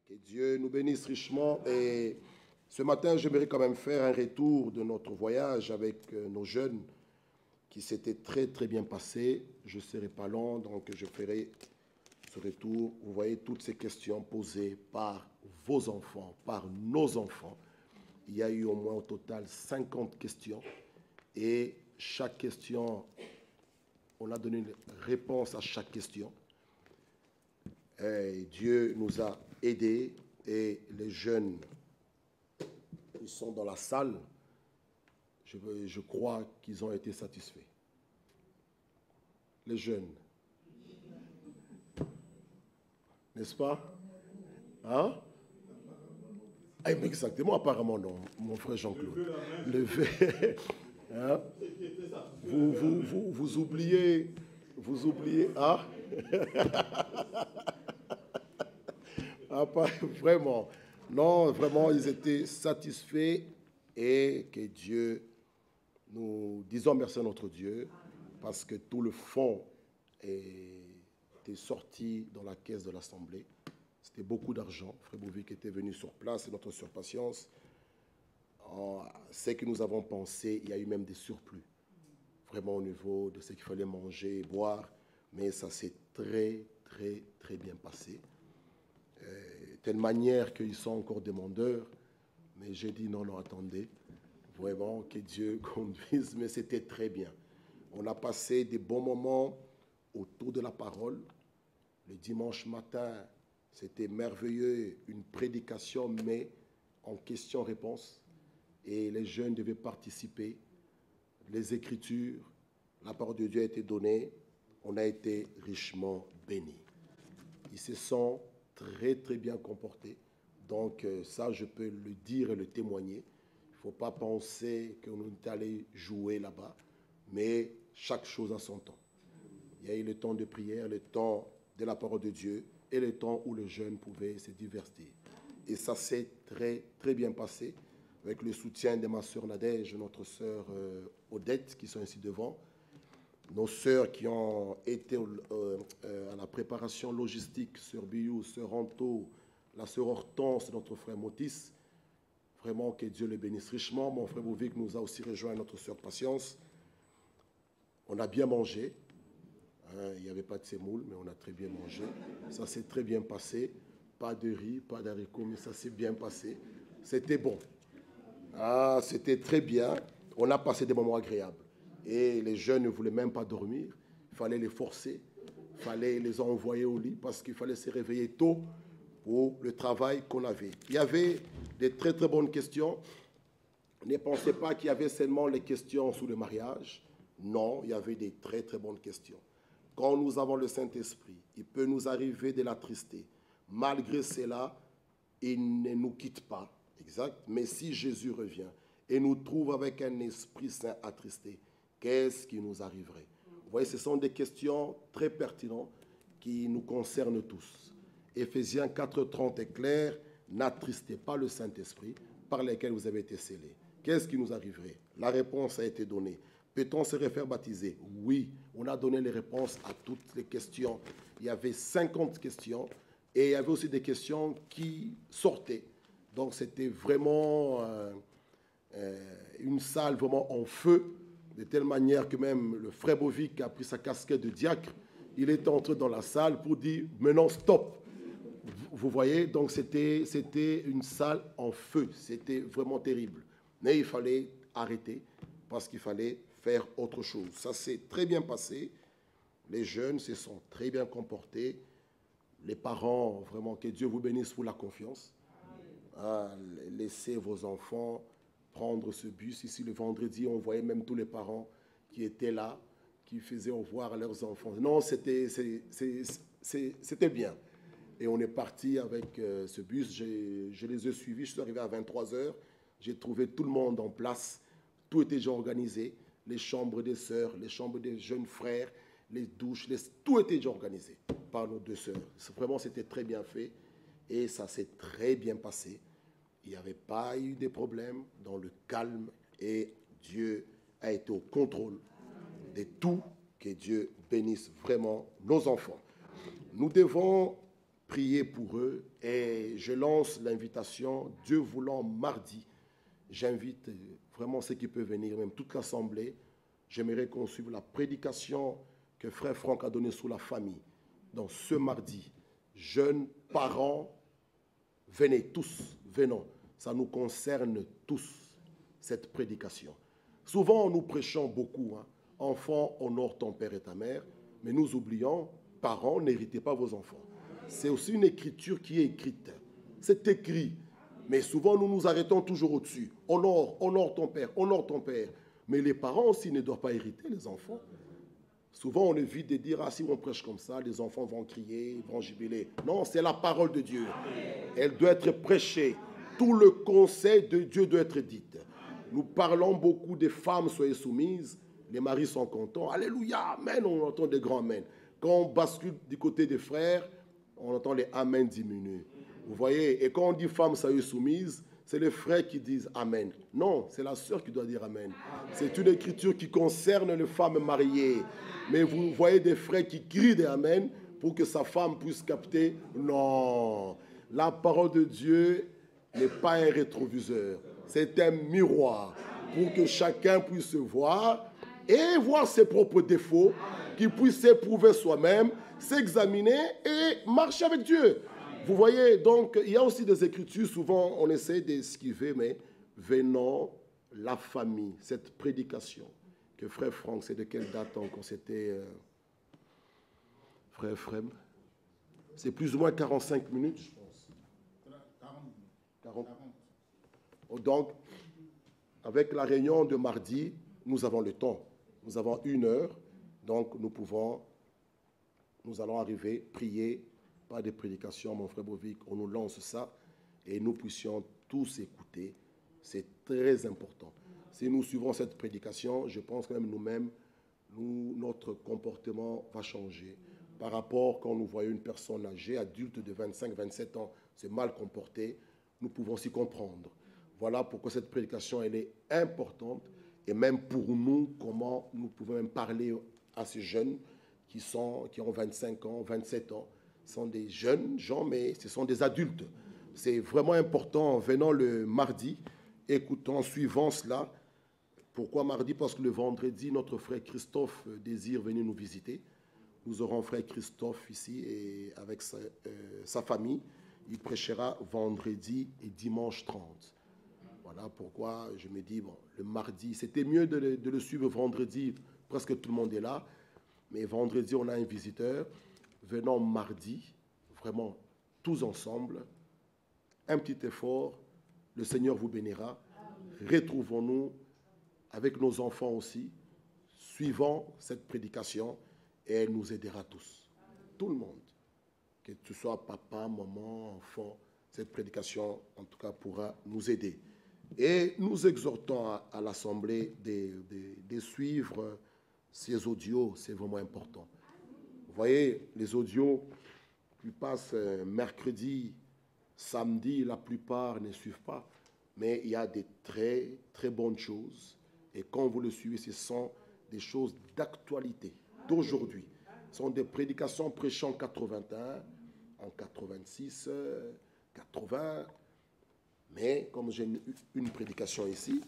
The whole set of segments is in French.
Que Dieu nous bénisse richement. Et ce matin, j'aimerais quand même faire un retour de notre voyage avec nos jeunes qui s'était très très bien passé. Je ne serai pas long, donc je ferai ce retour. Vous voyez toutes ces questions posées par vos enfants, par nos enfants. Il y a eu au moins au total 50 questions. Et chaque question, on a donné une réponse à chaque question. Et Dieu nous a aidés et les jeunes qui sont dans la salle, je crois qu'ils ont été satisfaits. Les jeunes. N'est-ce pas? Hein? Exactement, apparemment non, mon frère Jean-Claude. Levez. Hein? Vous oubliez. Ah? Ah, pas vraiment. Non, vraiment, ils étaient satisfaits et que Dieu, nous disons merci à notre Dieu parce que tout le fonds était sorti dans la caisse de l'Assemblée. C'était beaucoup d'argent. Frère Bouvic était venu sur place et notre surpatience. Ce que nous avons pensé, il y a eu même des surplus. Vraiment au niveau de ce qu'il fallait manger et boire. Mais ça s'est très, très, très bien passé. Telle manière qu'ils sont encore demandeurs. Mais j'ai dit non, non, attendez. Vraiment, que Dieu conduise. Mais c'était très bien. On a passé des bons moments autour de la parole. Le dimanche matin, c'était merveilleux. Une prédication, mais en question-réponse. Et les jeunes devaient participer. Les Écritures, la parole de Dieu a été donnée. On a été richement bénis. Ils se sont très, très bien comportés. Donc, ça, je peux le dire et le témoigner. Il ne faut pas penser qu'on est allé jouer là-bas, mais chaque chose a son temps. Il y a eu le temps de prière, le temps de la parole de Dieu et le temps où le jeune pouvait se divertir. Et ça s'est très, très bien passé avec le soutien de ma sœur Nadège, notre sœur Odette, qui sont ici devant. Nos sœurs qui ont été à la préparation logistique, sœur Biou, sœur Anto, la sœur Hortense, notre frère Motis. Vraiment que Dieu les bénisse richement. Mon frère Bouvic nous a aussi rejoint, notre sœur Patience. On a bien mangé. Il n'y avait pas de sémoule, mais on a très bien mangé. Ça s'est très bien passé. Pas de riz, pas d'haricots, mais ça s'est bien passé. C'était bon. Ah, c'était très bien. On a passé des moments agréables. Et les jeunes ne voulaient même pas dormir. Il fallait les forcer. Il fallait les envoyer au lit parce qu'il fallait se réveiller tôt pour le travail qu'on avait. Il y avait des très très bonnes questions. Ne pensez pas qu'il y avait seulement les questions sur le mariage. Non, il y avait des très très bonnes questions. Quand nous avons le Saint-Esprit, il peut nous arriver de l'attrister. Malgré cela, il ne nous quitte pas. Exact. Mais si Jésus revient et nous trouve avec un Esprit Saint attristé, qu'est-ce qui nous arriverait? Vous voyez, ce sont des questions très pertinentes qui nous concernent tous. Éphésiens 4,30 est clair, n'attristez pas le Saint-Esprit par lequel vous avez été scellés. Qu'est-ce qui nous arriverait? La réponse a été donnée. Peut-on se refaire baptiser? Oui, on a donné les réponses à toutes les questions. Il y avait 50 questions et il y avait aussi des questions qui sortaient. Donc c'était vraiment une salle vraiment en feu, de telle manière que même le frère Bovic a pris sa casquette de diacre. Il est entré dans la salle pour dire « maintenant stop ». Vous voyez, donc c'était une salle en feu. C'était vraiment terrible. Mais il fallait arrêter parce qu'il fallait faire autre chose. Ça s'est très bien passé. Les jeunes se sont très bien comportés. Les parents, vraiment, que Dieu vous bénisse pour la confiance. Laissez vos enfants prendre ce bus. Ici, le vendredi, on voyait même tous les parents qui étaient là, qui faisaient au revoir à leurs enfants. Non, c'était bien. Et on est parti avec ce bus. Je les ai suivis. Je suis arrivé à 23 h. J'ai trouvé tout le monde en place. Tout était déjà organisé. Les chambres des sœurs, les chambres des jeunes frères, les douches, tout était déjà organisé par nos deux sœurs. Vraiment, c'était très bien fait. Et ça s'est très bien passé. Il n'y avait pas eu de problème, dans le calme. Et Dieu a été au contrôle de tout. Que Dieu bénisse vraiment nos enfants. Nous devons prier pour eux et je lance l'invitation, Dieu voulant, mardi. J'invite vraiment ceux qui peuvent venir, même toute l'Assemblée. J'aimerais qu'on suive la prédication que Frère Franck a donnée sur la famille. Donc ce mardi, jeunes, parents, venez tous, venons. Ça nous concerne tous, cette prédication. Souvent, nous prêchons beaucoup. Enfants, honore ton père et ta mère. Mais nous oublions, parents, n'héritez pas vos enfants. C'est aussi une écriture qui est écrite. C'est écrit. Mais souvent, nous nous arrêtons toujours au-dessus. Honore ton père, honore ton père. Mais les parents aussi ne doivent pas hériter les enfants. Souvent, on évite de dire, ah, si on prêche comme ça, les enfants vont crier, vont jubiler. Non, c'est la parole de Dieu. Elle doit être prêchée. Tout le conseil de Dieu doit être dit. Nous parlons beaucoup des femmes, soyez soumises. Les maris sont contents. Alléluia, amen, on entend des grands amen. Quand on bascule du côté des frères, on entend les amen diminuer. Vous voyez, et quand on dit femme, soyez soumise, c'est les frères qui disent amen. Non, c'est la sœur qui doit dire amen. C'est une écriture qui concerne les femmes mariées. Mais vous voyez des frères qui crient des amen pour que sa femme puisse capter. Non, la parole de Dieu n'est pas un rétroviseur. C'est un miroir pour que chacun puisse se voir et voir ses propres défauts, qu'il puisse s'éprouver soi-même, s'examiner et marcher avec Dieu. Vous voyez, donc, il y a aussi des écritures, souvent on essaie d'esquiver, mais venons, la famille, cette prédication que Frère Franck, c'est de quelle date encore? C'était Frère Frem? C'est plus ou moins 45 minutes, je pense. 40. Donc, avec la réunion de mardi, nous avons le temps. Nous avons 1 heure, donc nous allons arriver, prier, pas de prédication, mon frère Bovic, on nous lance ça et nous puissions tous écouter. C'est très important. Si nous suivons cette prédication, je pense que même nous-mêmes, notre comportement va changer. Par rapport, quand nous voyons une personne âgée, adulte de 25-27 ans, se mal comporter, nous pouvons s'y comprendre. Voilà pourquoi cette prédication, elle est importante. Et même pour nous, comment nous pouvons même parler à ces jeunes qui ont 25 ans, 27 ans. Ce sont des jeunes gens, mais ce sont des adultes. C'est vraiment important, venant le mardi, écoutons, suivant cela. Pourquoi mardi? Parce que le vendredi, notre frère Christophe désire venir nous visiter. Nous aurons frère Christophe ici et avec sa famille. Il prêchera vendredi et dimanche 30. Voilà pourquoi je me dis, bon, le mardi, c'était mieux de le suivre vendredi, presque tout le monde est là. Mais vendredi, on a un visiteur. Venons mardi, vraiment tous ensemble. Un petit effort, le Seigneur vous bénira. Retrouvons-nous avec nos enfants aussi, suivant cette prédication et elle nous aidera tous. Tout le monde. Que tu sois papa, maman, enfant, cette prédication, en tout cas, pourra nous aider. Et nous exhortons à l'Assemblée de suivre ces audios, c'est vraiment important. Vous voyez, les audios qui passent mercredi, samedi, la plupart ne suivent pas, mais il y a des très, très bonnes choses. Et quand vous le suivez, ce sont des choses d'actualité, d'aujourd'hui. Ce sont des prédications prêchées en 81, en 86, 80. Mais comme j'ai une prédication ici,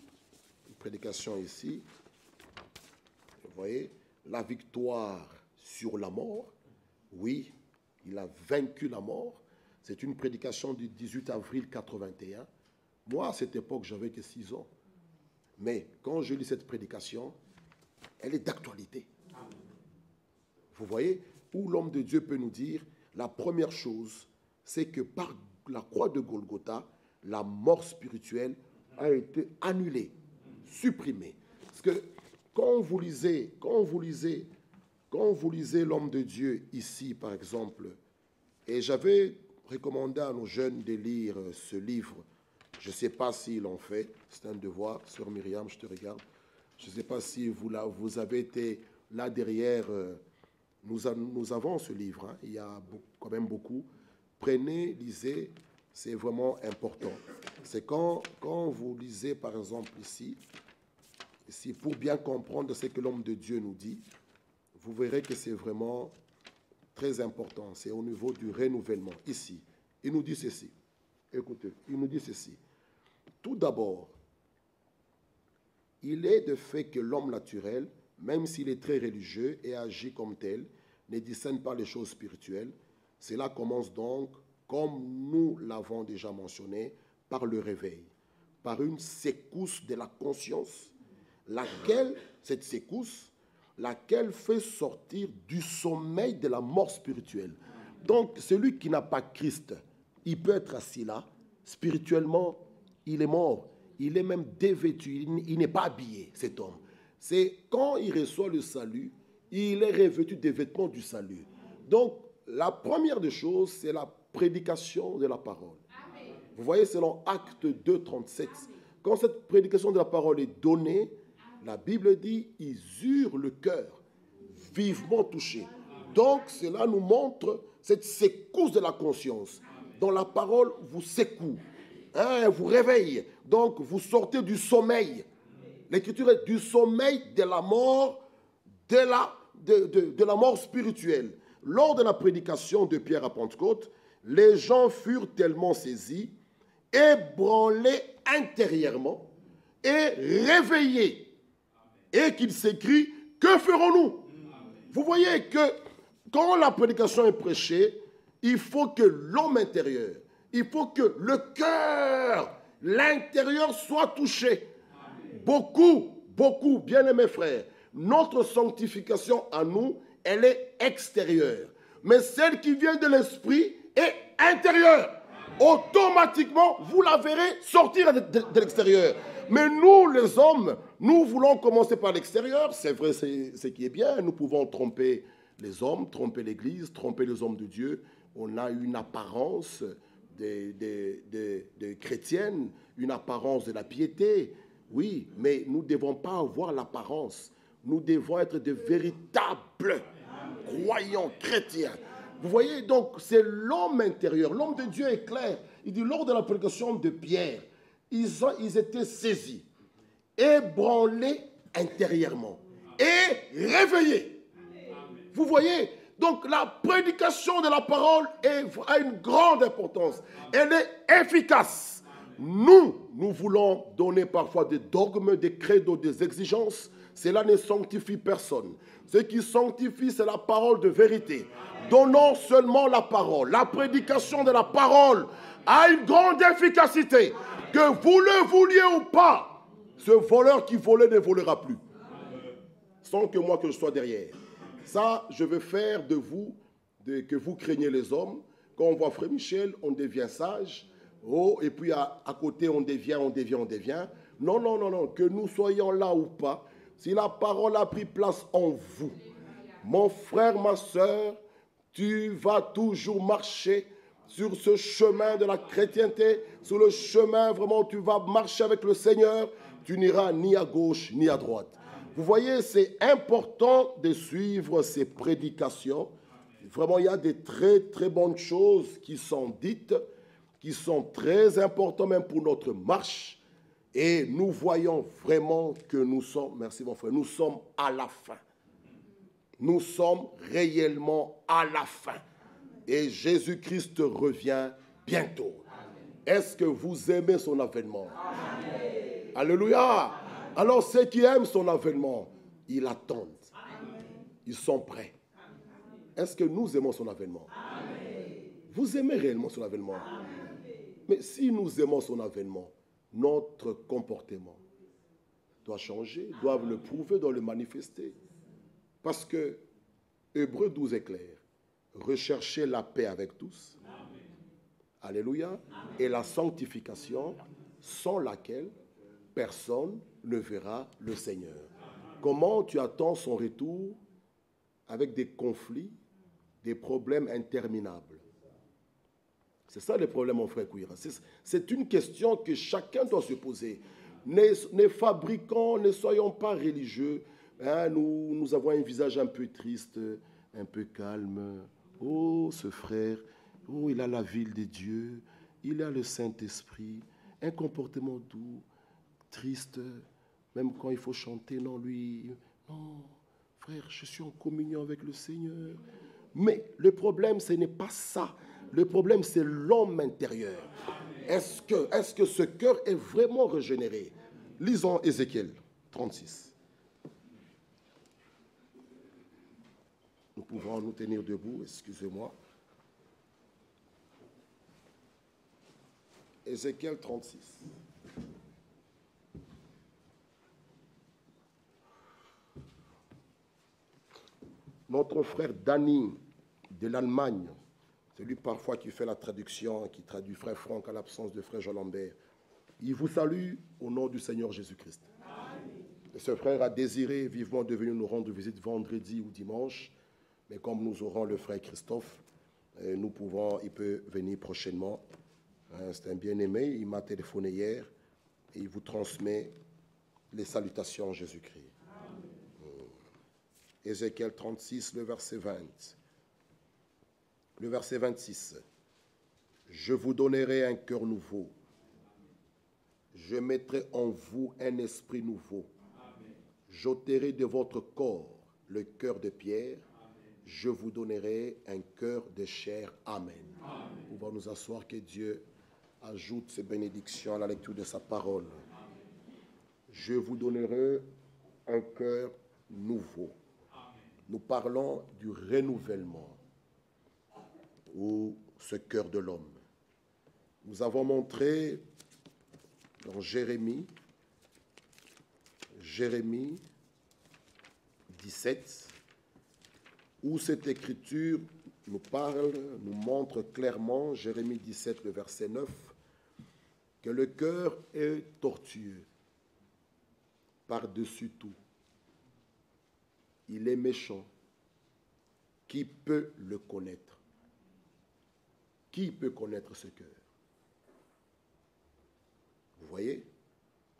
vous voyez, la victoire sur la mort, oui, il a vaincu la mort. C'est une prédication du 18 avril 81. Moi, à cette époque, j'avais que 6 ans. Mais quand je lis cette prédication, elle est d'actualité. Vous voyez, où l'homme de Dieu peut nous dire, la première chose, c'est que par la croix de Golgotha, la mort spirituelle a été annulée, supprimée. Parce que quand vous lisez l'homme de Dieu ici, par exemple, et j'avais recommandé à nos jeunes de lire ce livre, je ne sais pas s'ils l'ont fait, c'est un devoir, sœur Myriam, je te regarde, je ne sais pas si vous avez été là derrière, nous avons ce livre, hein, il y a quand même beaucoup. Prenez, lisez, c'est vraiment important. C'est quand vous lisez, par exemple, ici, pour bien comprendre ce que l'homme de Dieu nous dit, vous verrez que c'est vraiment très important, c'est au niveau du renouvellement. Ici, il nous dit ceci. Écoutez, il nous dit ceci. Tout d'abord, il est de fait que l'homme naturel, même s'il est très religieux et agit comme tel, ne discerne pas les choses spirituelles. Cela commence donc, comme nous l'avons déjà mentionné, par le réveil, par une secousse de la conscience, cette secousse, laquelle fait sortir du sommeil de la mort spirituelle. Donc, celui qui n'a pas Christ, il peut être assis là, spirituellement, il est mort. Il est même dévêtu, il n'est pas habillé, cet homme. C'est quand il reçoit le salut, il est revêtu des vêtements du salut. Donc, la première des choses, c'est la prédication de la parole. Amen. Vous voyez, selon Acte 2, 37, quand cette prédication de la parole est donnée, la Bible dit, ils eurent le cœur vivement touché. Donc, cela nous montre cette secousse de la conscience, dont la parole vous secoue. Vous réveille, donc vous sortez du sommeil. L'écriture est du sommeil de la mort, de la mort spirituelle. Lors de la prédication de Pierre à Pentecôte, les gens furent tellement saisis, ébranlés intérieurement et réveillés. Et qu'ils s'écrient, que ferons-nous? Vous voyez que quand la prédication est prêchée, il faut que l'homme intérieur, il faut que le cœur, l'intérieur soit touché. Beaucoup, bien-aimés frères, notre sanctification à nous, elle est extérieure. Mais celle qui vient de l'esprit est intérieure. Automatiquement, vous la verrez sortir de l'extérieur. Mais nous, les hommes, nous voulons commencer par l'extérieur. C'est vrai, c'est ce qui est bien. Nous pouvons tromper les hommes, tromper l'Église, tromper les hommes de Dieu. On a une apparence de chrétienne, une apparence de la piété. Oui, mais nous ne devons pas avoir l'apparence. Nous devons être de véritables croyants chrétiens. Vous voyez, donc, c'est l'homme intérieur. L'homme de Dieu est clair. Il dit, lors de la prédication de Pierre, ils étaient saisis, ébranlés intérieurement et réveillés. Vous voyez, donc la prédication de la parole a une grande importance. Elle est efficace. Nous voulons donner parfois des dogmes, des credos, des exigences. Cela ne sanctifie personne. Ce qui sanctifie, c'est la parole de vérité. Donnons seulement la parole. La prédication de la parole a une grande efficacité. Que vous le vouliez ou pas, ce voleur qui volait ne volera plus. Sans que moi que je sois derrière. Ça, je veux faire de vous, que vous craignez les hommes. Quand on voit Frère Michel, on devient sage. Oh, et puis à côté, on devient. Non. Que nous soyons là ou pas, si la parole a pris place en vous, mon frère, ma soeur, tu vas toujours marcher sur ce chemin de la chrétienté, sur le chemin vraiment où tu vas marcher avec le Seigneur. Tu n'iras ni à gauche ni à droite. Vous voyez, c'est important de suivre ces prédications. Vraiment, il y a des très, très bonnes choses qui sont dites, qui sont très importantes même pour notre marche. Et nous voyons vraiment que nous sommes, merci mon frère, nous sommes à la fin. Nous sommes réellement à la fin. Et Jésus-Christ revient bientôt. Est-ce que vous aimez son avènement? Amen. Alléluia. Alors ceux qui aiment son avènement, ils l'attendent. Ils sont prêts. Est-ce que nous aimons son avènement? Vous aimez réellement son avènement? Mais si nous aimons son avènement, notre comportement doit changer, doit le prouver, doit le manifester. Parce que Hébreux 12 est clair. Recherchez la paix avec tous. Amen. Alléluia. Amen. Et la sanctification, sans laquelle personne ne verra le Seigneur. Amen. Comment tu attends son retour avec des conflits, des problèmes interminables? C'est ça le problème, mon frère Kouira. C'est une question que chacun doit se poser. Ne fabriquons, ne soyons pas religieux. Hein, nous avons un visage un peu triste, un peu calme. Oh, ce frère, oh, il a la ville de Dieu, il a le Saint-Esprit, un comportement doux, triste, même quand il faut chanter, non, lui, non, frère, je suis en communion avec le Seigneur. Mais le problème, ce n'est pas ça. Le problème, c'est l'homme intérieur. Est-ce que ce cœur est vraiment régénéré? Lisons Ézéchiel 36. Nous pouvons nous tenir debout, excusez-moi. Ézéchiel 36. Notre frère Danny de l'Allemagne, c'est lui parfois qui fait la traduction, qui traduit frère Franck à l'absence de frère Jean Lambert. Il vous salue au nom du Seigneur Jésus-Christ. Et ce frère a désiré vivement de venir nous rendre visite vendredi ou dimanche, mais comme nous aurons le frère Christophe, il peut venir prochainement. C'est un bien-aimé, il m'a téléphoné hier et il vous transmet les salutations en Jésus-Christ. Ézéchiel 36, le verset 20. Le verset 26. Je vous donnerai un cœur nouveau. Je mettrai en vous un esprit nouveau. J'ôterai de votre corps le cœur de pierre. Je vous donnerai un cœur de chair. Amen. Nous pouvons nous asseoir, que Dieu ajoute ses bénédictions à la lecture de sa parole. Je vous donnerai un cœur nouveau. Nous parlons du renouvellement ou ce cœur de l'homme. Nous avons montré dans Jérémie 17, où cette écriture nous parle, nous montre clairement, Jérémie 17, le verset 9, que le cœur est tortueux par-dessus tout. Il est méchant. Qui peut le connaître? Qui peut connaître ce cœur? Vous voyez?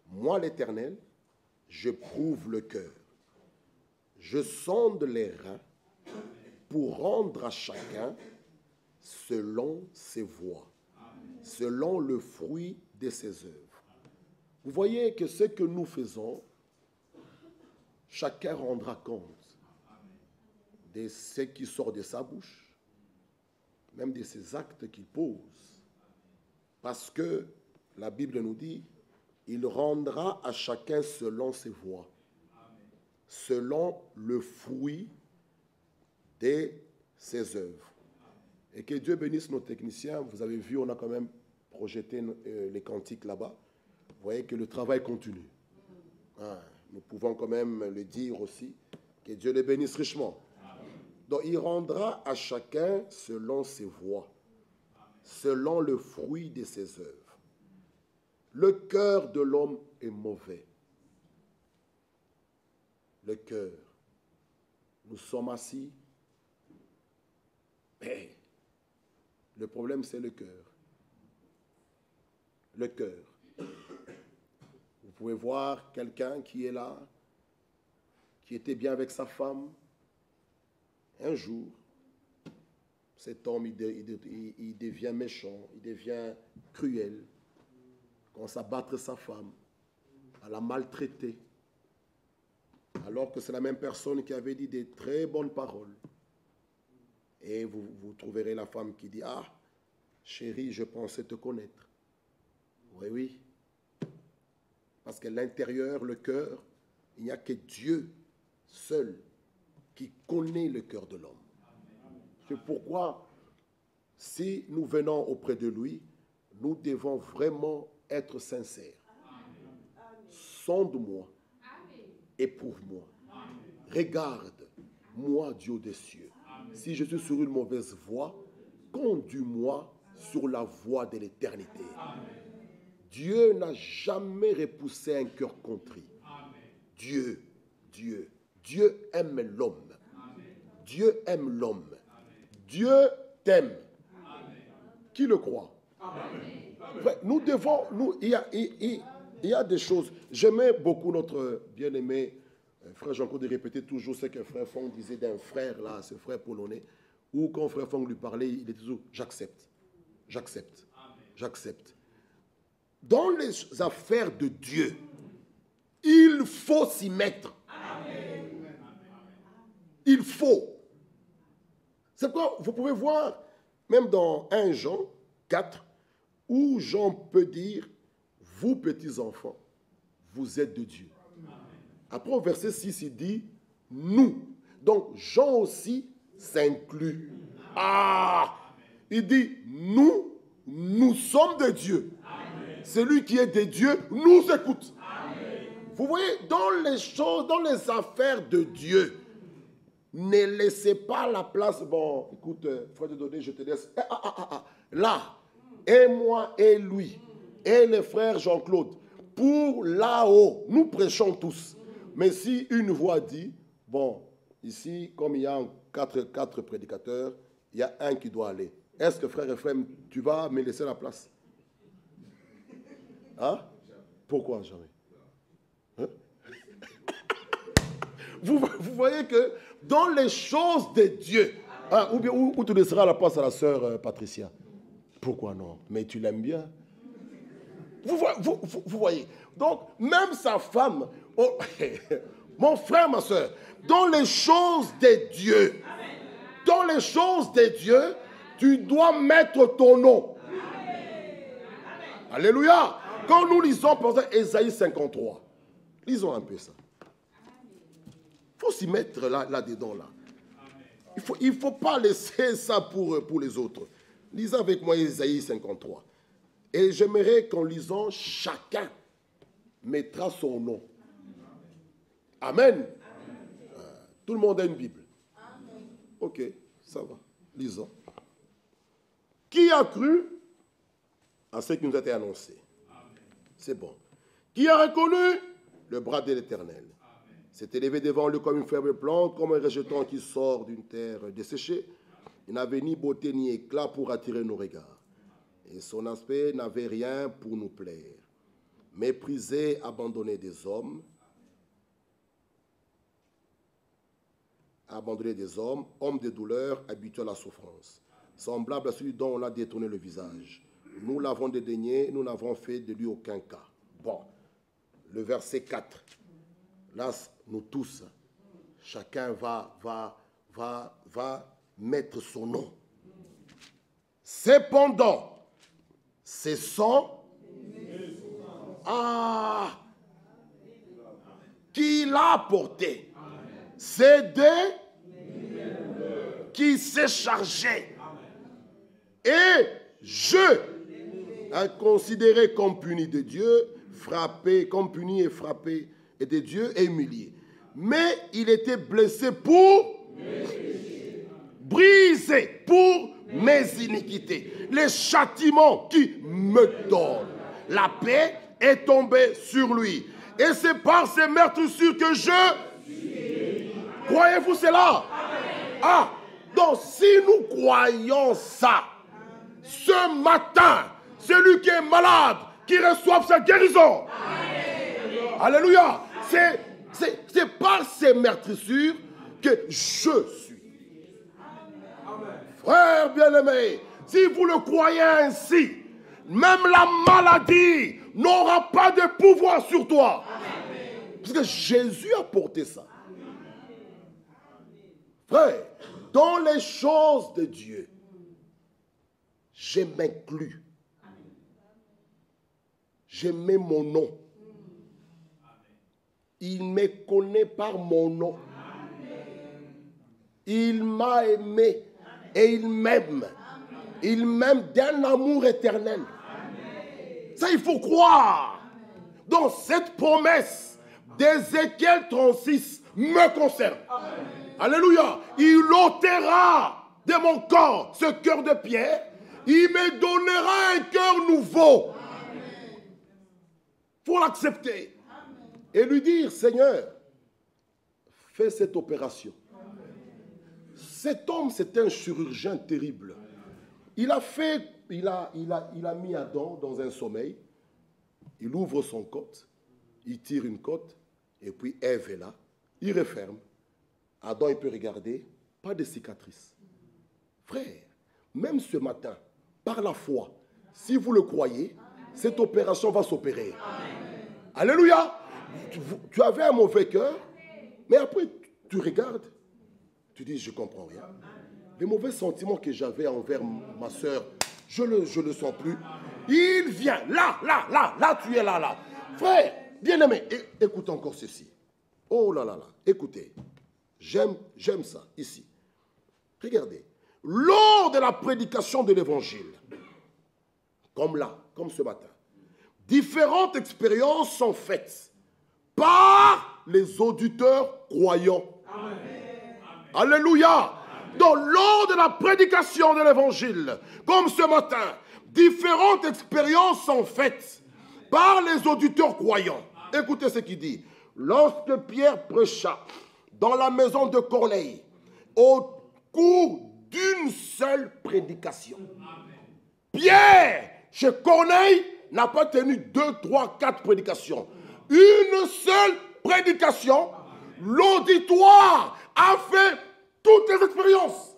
Moi, l'Éternel, je prouve le cœur. Je sonde les reins pour rendre à chacun selon ses voies, selon le fruit de ses œuvres. Vous voyez que ce que nous faisons, chacun rendra compte de ce qui sort de sa bouche, même de ses actes qu'il pose. Parce que la Bible nous dit, il rendra à chacun selon ses voies, selon le fruit de ses œuvres. Et que Dieu bénisse nos techniciens. Vous avez vu, on a quand même projeté les cantiques là-bas. Vous voyez que le travail continue. Nous pouvons quand même le dire aussi, que Dieu les bénisse richement. Donc il rendra à chacun selon ses voies, selon le fruit de ses œuvres. Le cœur de l'homme est mauvais. Le cœur. Nous sommes assis. Mais le problème, c'est le cœur. Le cœur. Vous pouvez voir quelqu'un qui est là, qui était bien avec sa femme. Un jour, cet homme, il devient méchant, il devient cruel, il commence à battre sa femme, à la maltraiter, alors que c'est la même personne qui avait dit des très bonnes paroles. Et vous trouverez la femme qui dit, « Ah, chérie, je pensais te connaître. » Oui, oui. Parce que l'intérieur, le cœur, il n'y a que Dieu seul qui connaît le cœur de l'homme. C'est pourquoi, si nous venons auprès de lui, nous devons vraiment être sincères. Sonde-moi, éprouve-moi, regarde-moi, Dieu des cieux. Si je suis sur une mauvaise voie, conduis-moi sur la voie de l'éternité. Dieu n'a jamais repoussé un cœur contrit. Dieu aime l'homme. Dieu aime l'homme. Dieu t'aime. Qui le croit? Nous devons, il y a des choses. J'aimais beaucoup notre bien-aimé frère Jean-Claude de répéter toujours ce que frère Fong disait d'un frère là, ce frère polonais, où quand frère Fong lui parlait, il était toujours j'accepte, j'accepte, j'accepte. Dans les affaires de Dieu, il faut s'y mettre. Il faut. C'est pourquoi vous pouvez voir, même dans 1 Jean 4, où Jean peut dire, vous petits enfants, vous êtes de Dieu. Après au verset 6, il dit, nous. Donc Jean aussi s'inclut. Ah! Il dit, nous sommes de Dieu. Celui qui est de Dieu nous écoute. Vous voyez, dans les choses, dans les affaires de Dieu, ne laissez pas la place. Bon, écoute, frère de Dodé, je te laisse. Là, et moi et lui, et le frère Jean-Claude, pour là-haut, nous prêchons tous. Mais si une voix dit, bon, ici, comme il y a quatre prédicateurs, il y a un qui doit aller. Est-ce que frère Ephraim, tu vas me laisser la place? Hein? Pourquoi jamais? Hein? Vous voyez que dans les choses de Dieu, hein, ou tu laisseras la place à la sœur Patricia. Pourquoi non? Mais tu l'aimes bien. Vous voyez. Donc, même sa femme, oh, mon frère, ma soeur, dans les choses de Dieu, dans les choses de Dieu, tu dois mettre ton nom. Alléluia. Quand nous lisons, par exemple, Ésaïe 53, lisons un peu ça. Il faut s'y mettre là-dedans. Là. Il ne faut pas laisser ça pour les autres. Lisez avec moi Ésaïe 53. Et j'aimerais qu'en lisant, chacun mettra son nom. Amen. Tout le monde a une Bible. Ok, ça va. Lisons. Qui a cru à ce qui nous a été annoncé? C'est bon. Qui a reconnu le bras de l'Éternel? S'est élevé devant lui comme une faible plante, comme un rejeton qui sort d'une terre desséchée. Il n'avait ni beauté ni éclat pour attirer nos regards. Et son aspect n'avait rien pour nous plaire. Méprisé, abandonné des hommes, homme de douleur, habitué à la souffrance, semblable à celui dont on a détourné le visage. Nous l'avons dédaigné, nous n'avons fait de lui aucun cas. Bon, le verset 4. Là, nous tous, chacun va mettre son nom. Cependant, c'est son qui l'a porté. C'est de qui s'est chargé. Et je, considéré comme puni de Dieu, frappé, comme puni et frappé, et de Dieu et humilié. Mais il était blessé pour brisé pour mes iniquités. Les châtiments qui me donnent la paix est tombé sur lui. Et c'est par ces meurtrissures que je... Croyez-vous cela? Ah, donc si nous croyons ça, ce matin, celui qui est malade, qui reçoit sa guérison. Alléluia. C'est par ces meurtrissures que je suis. Frère bien-aimé, si vous le croyez ainsi, même la maladie n'aura pas de pouvoir sur toi. Parce que Jésus a porté ça. Frère, dans les choses de Dieu, je m'inclus. Je mets mon nom. Il me connaît par mon nom. Il m'a aimé et il m'aime. Il m'aime d'un amour éternel. Ça, il faut croire. Donc, cette promesse d'Ézéchiel 36 me concerne. Alléluia. Il ôtera de mon corps ce cœur de pierre. Il me donnera un cœur nouveau. Il faut l'accepter. Et lui dire, Seigneur, fais cette opération. Cet homme, c'est un chirurgien terrible. Il a mis Adam dans un sommeil. Il ouvre son côte. Il tire une côte. Et puis Ève est là. Il referme. Adam, il peut regarder. Pas de cicatrice. Frère, même ce matin, par la foi, si vous le croyez, cette opération va s'opérer. Alléluia. Tu avais un mauvais cœur, mais après, tu regardes. Tu dis, je ne comprends rien. Les mauvais sentiments que j'avais envers ma soeur, je le sens plus. Il vient, là, tu es là. Frère, bien-aimé, écoute encore ceci. Oh là là, écoutez. J'aime ça, ici. Regardez. Lors de la prédication de l'évangile, comme là, comme ce matin, différentes expériences sont faites par les auditeurs croyants. Amen. Alléluia. Donc, lors de la prédication de l'évangile, comme ce matin, différentes expériences sont faites par les auditeurs croyants. Écoutez ce qu'il dit. Lorsque Pierre prêcha dans la maison de Corneille, au cours d'une seule prédication. Pierre, chez Corneille, n'a pas tenu 2, 3, 4 prédications. Une seule prédication, l'auditoire a fait toutes les expériences.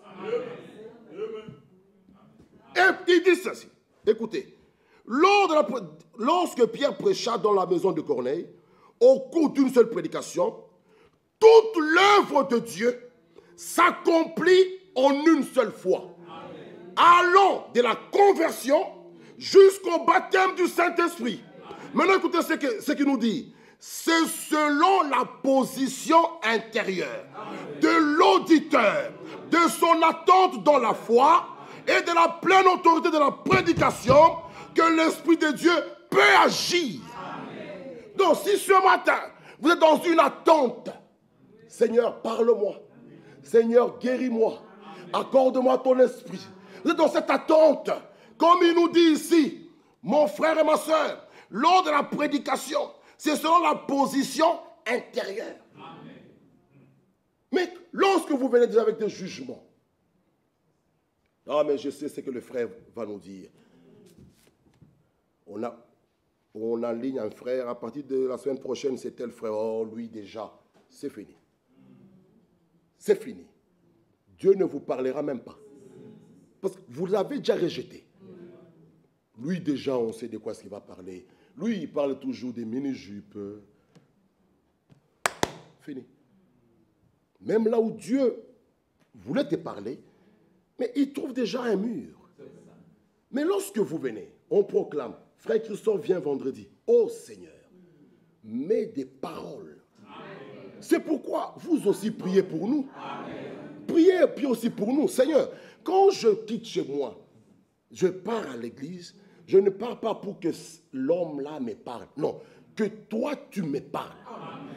Et il dit ceci. Écoutez, lorsque Pierre prêcha dans la maison de Corneille, au cours d'une seule prédication, toute l'œuvre de Dieu s'accomplit en une seule fois. Allant de la conversion jusqu'au baptême du Saint-Esprit. Maintenant, écoutez ce qu'il nous dit. C'est selon la position intérieure de l'auditeur, de son attente dans la foi et de la pleine autorité de la prédication que l'Esprit de Dieu peut agir. Donc, si ce matin, vous êtes dans une attente, Seigneur, parle-moi. Seigneur, guéris-moi. Accorde-moi ton esprit. Vous êtes dans cette attente. Comme il nous dit ici, mon frère et ma soeur, lors de la prédication, c'est selon la position intérieure. Mais lorsque vous venez déjà avec des jugements, ah mais je sais ce que le frère va nous dire. On aligne un frère, à partir de la semaine prochaine, c'est tel frère. Oh, lui déjà, c'est fini. C'est fini. Dieu ne vous parlera même pas. Parce que vous l'avez déjà rejeté. Lui déjà, on sait de quoi il va parler. Lui, il parle toujours des mini-jupes. Fini. Même là où Dieu voulait te parler, mais il trouve déjà un mur. Mais lorsque vous venez, on proclame, Frère Christophe vient vendredi. Oh Seigneur, mets des paroles. C'est pourquoi vous aussi priez pour nous. Priez puis aussi pour nous. Seigneur, quand je quitte chez moi, je pars à l'église, je ne pars pas pour que l'homme-là me parle. Non, que toi tu me parles.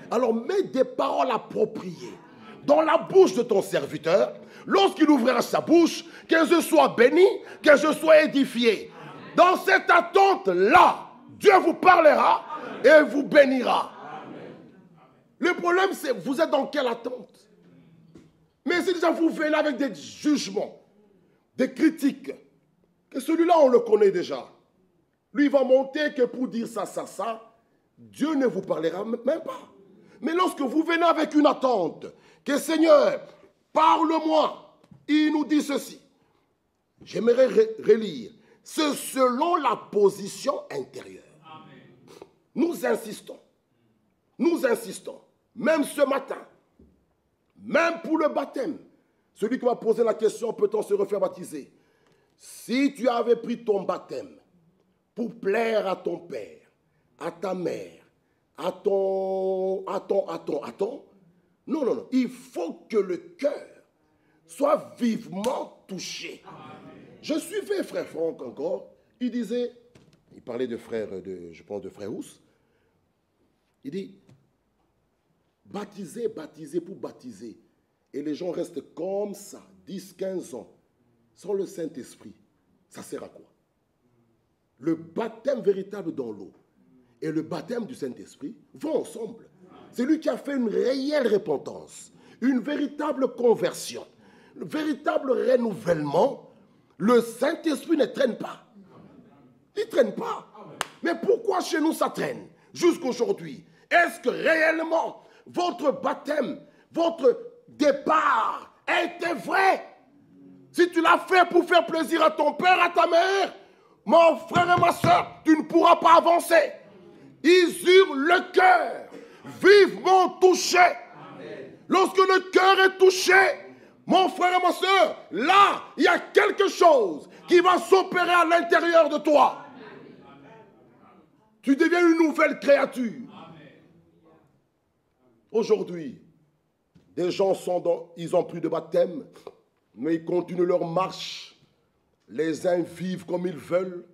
Alors mets des paroles appropriées dans la bouche de ton serviteur. Lorsqu'il ouvrira sa bouche, que je sois béni, que je sois édifié. Dans cette attente-là, Dieu vous parlera et vous bénira. Le problème, c'est vous êtes dans quelle attente? Mais si déjà vous venez avec des jugements, des critiques, que celui-là, on le connaît déjà. Lui, il va monter que pour dire ça, Dieu ne vous parlera même pas. Mais lorsque vous venez avec une attente, que Seigneur, parle-moi, il nous dit ceci. J'aimerais relire. C'est selon la position intérieure. Nous insistons. Même ce matin, même pour le baptême, celui qui m'a posé la question, peut-on se refaire baptiser? Si tu avais pris ton baptême pour plaire à ton père, à ta mère, non, il faut que le cœur soit vivement touché. Je suivais frère Franck encore, il parlait de frère, je pense de frère Housse, il dit, baptiser pour baptiser. Et les gens restent comme ça, 10, 15 ans, sans le Saint-Esprit. Ça sert à quoi? Le baptême véritable dans l'eau et le baptême du Saint-Esprit vont ensemble. C'est lui qui a fait une réelle repentance, une véritable conversion, le véritable renouvellement. Le Saint-Esprit ne traîne pas. Il ne traîne pas. Mais pourquoi chez nous ça traîne jusqu'aujourd'hui? Est-ce que réellement votre baptême, votre départ était vrai? Si tu l'as fait pour faire plaisir à ton père, à ta mère, mon frère et ma soeur, tu ne pourras pas avancer. Ils eurent le cœur vivement touché. Lorsque le cœur est touché Mon frère et ma soeur, là, il y a quelque chose qui va s'opérer à l'intérieur de toi. Tu deviens une nouvelle créature. Aujourd'hui, des gens ils ont plus de baptême, mais ils continuent leur marche. Les uns vivent comme ils veulent,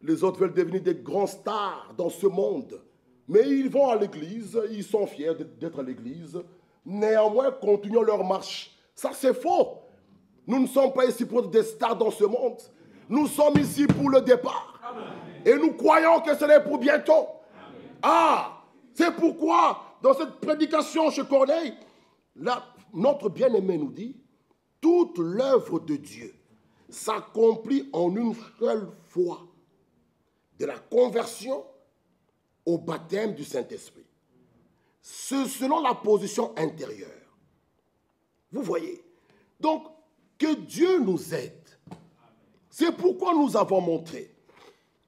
les autres veulent devenir des grands stars dans ce monde. Mais ils vont à l'église, ils sont fiers d'être à l'église. Néanmoins, continuent leur marche. Ça, c'est faux. Nous ne sommes pas ici pour être des stars dans ce monde. Nous sommes ici pour le départ. Et nous croyons que ce n'est pour bientôt. Ah, c'est pourquoi, dans cette prédication chez Corneille, notre bien-aimé nous dit, toute l'œuvre de Dieu s'accomplit en une seule fois, de la conversion au baptême du Saint-Esprit. C'est selon la position intérieure. Vous voyez? Donc, que Dieu nous aide. C'est pourquoi nous avons montré.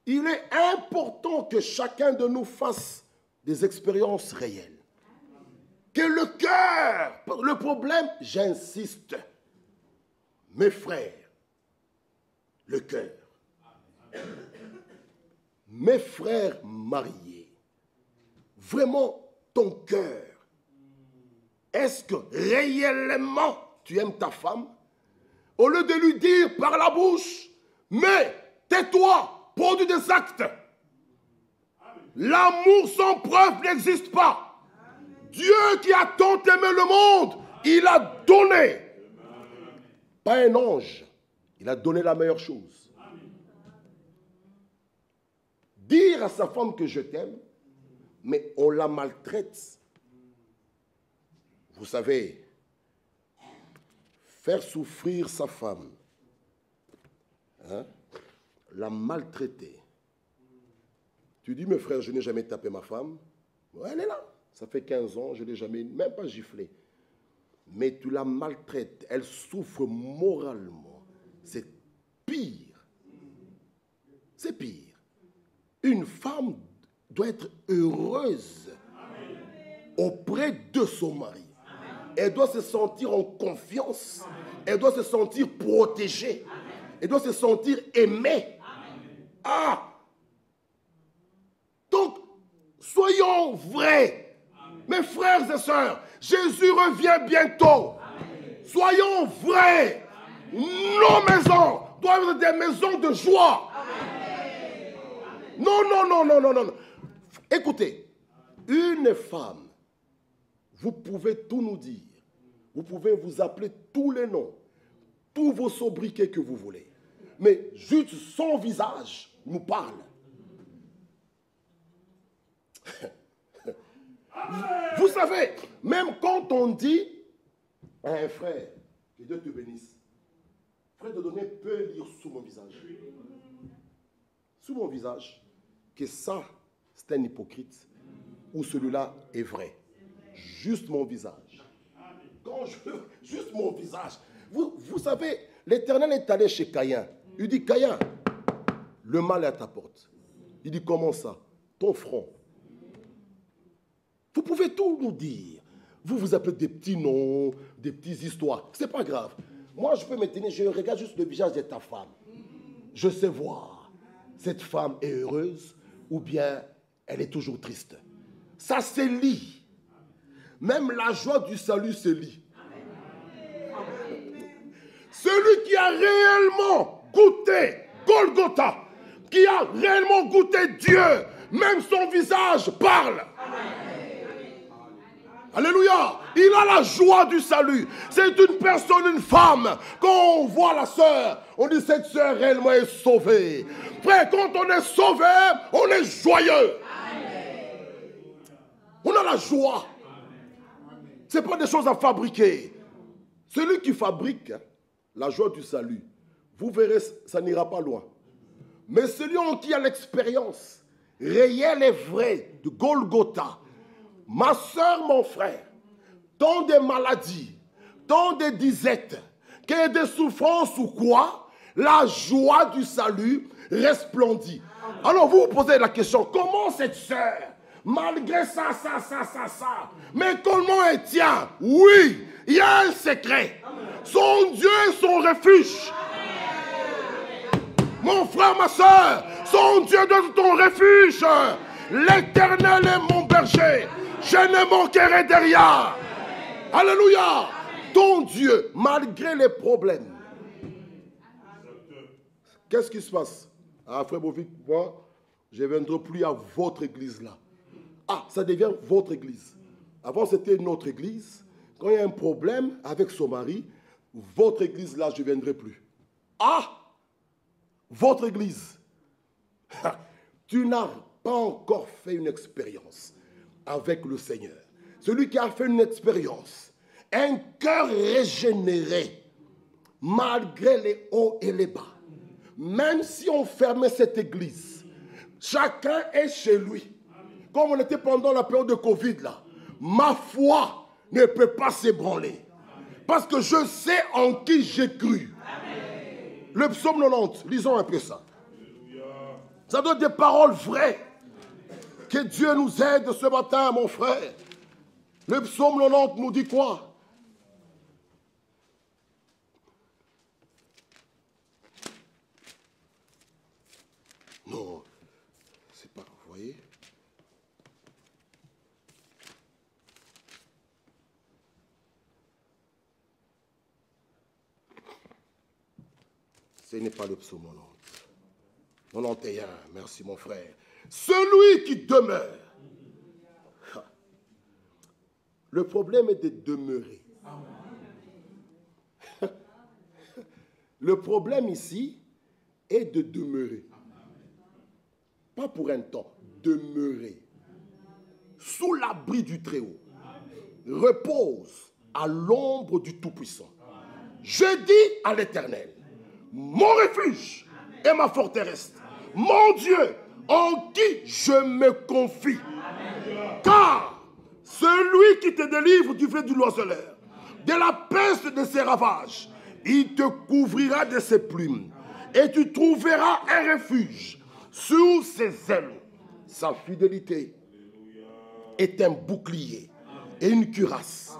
Il est important que chacun de nous fasse des expériences réelles. Que le cœur, le problème, j'insiste, mes frères, le cœur. Mes frères mariés, vraiment ton cœur, est-ce que réellement tu aimes ta femme? Au lieu de lui dire par la bouche, mais tais-toi, produis des actes. L'amour sans preuve n'existe pas. Dieu qui a tant aimé le monde, il a donné. Pas un ange, il a donné la meilleure chose. Dire à sa femme que je t'aime, mais on la maltraite. Vous savez, faire souffrir sa femme, hein, la maltraiter. Tu dis, mes frères, je n'ai jamais tapé ma femme. Ouais, elle est là. Ça fait 15 ans, je ne l'ai jamais, même pas giflé. Mais tu la maltraites, elle souffre moralement. C'est pire. C'est pire. Une femme doit être heureuse auprès de son mari. Elle doit se sentir en confiance. Elle doit se sentir protégée. Elle doit se sentir aimée. Ah! Donc, soyons vrais. Mes frères et sœurs, Jésus revient bientôt. Soyons vrais. Nos maisons doivent être des maisons de joie. Non, non, non, non, non, non. Écoutez, une femme, vous pouvez tout nous dire. Vous pouvez vous appeler tous les noms, tous vos sobriquets que vous voulez. Mais juste son visage nous parle. Vous savez, même quand on dit à un frère, que Dieu te bénisse, frère de donner peut lire sous mon visage. Sous mon visage, que ça, c'est un hypocrite, ou celui-là est vrai. Juste mon visage. Quand juste mon visage. Vous savez, l'Éternel est allé chez Caïn. Il dit, Caïn, le mal est à ta porte. Il dit, comment ça? Ton front. Vous pouvez tout nous dire. Vous vous appelez des petits noms, des petites histoires. Ce n'est pas grave. Moi, je peux me tenir, je regarde juste le visage de ta femme. Je sais voir. Cette femme est heureuse ou bien elle est toujours triste. Ça se lit. Même la joie du salut se lit. Celui qui a réellement goûté Golgotha, qui a réellement goûté Dieu, même son visage parle. Alléluia. Il a la joie du salut. C'est une personne, une femme. Quand on voit la sœur, on dit cette sœur réellement est sauvée. Frère, quand on est sauvé, on est joyeux. On a la joie. Ce n'est pas des choses à fabriquer. Celui qui fabrique la joie du salut, vous verrez, ça n'ira pas loin. Mais celui qui a l'expérience réelle et vraie de Golgotha, ma soeur, mon frère, tant de maladies, tant de disettes, qu'il y ait des souffrances ou quoi, la joie du salut resplendit. Alors vous vous posez la question, comment cette sœur malgré ça. Mais comment il tient? Oui, il y a un secret. Son Dieu est son refuge. Mon frère, ma soeur, son Dieu est ton refuge. L'Éternel est mon berger. Je ne manquerai de rien. Alléluia. Ton Dieu, malgré les problèmes. Qu'est-ce qui se passe? Ah, frère Bovic, moi, je ne viendrai plus à votre église là. Ah, ça devient votre église. Avant, c'était notre église. Quand il y a un problème avec son mari, votre église là, je ne viendrai plus. Ah, votre église. Tu n'as pas encore fait une expérience avec le Seigneur. Celui qui a fait une expérience, un cœur régénéré, malgré les hauts et les bas. Même si on fermait cette église, chacun est chez lui. Comme on était pendant la période de Covid là, ma foi ne peut pas s'ébranler. Parce que je sais en qui j'ai cru. Le psaume 90, lisons un peu ça. Ça doit être des paroles vraies. Que Dieu nous aide ce matin, mon frère. Le psaume 90 nous dit quoi? Non, c'est pas, vous voyez? Ce n'est pas le psaume 90. 91, merci mon frère. Celui qui demeure. Le problème est de demeurer. Le problème ici est de demeurer. Pas pour un temps, demeurer. Sous l'abri du Très-Haut. Repose à l'ombre du Tout-Puissant. Je dis à l'Éternel, mon refuge et ma forteresse, mon Dieu, en qui je me confie. Car celui qui te délivre du feu du l'oiseleur, de la peste de ses ravages, il te couvrira de ses plumes, et tu trouveras un refuge sous ses ailes. Sa fidélité est un bouclier et une cuirasse.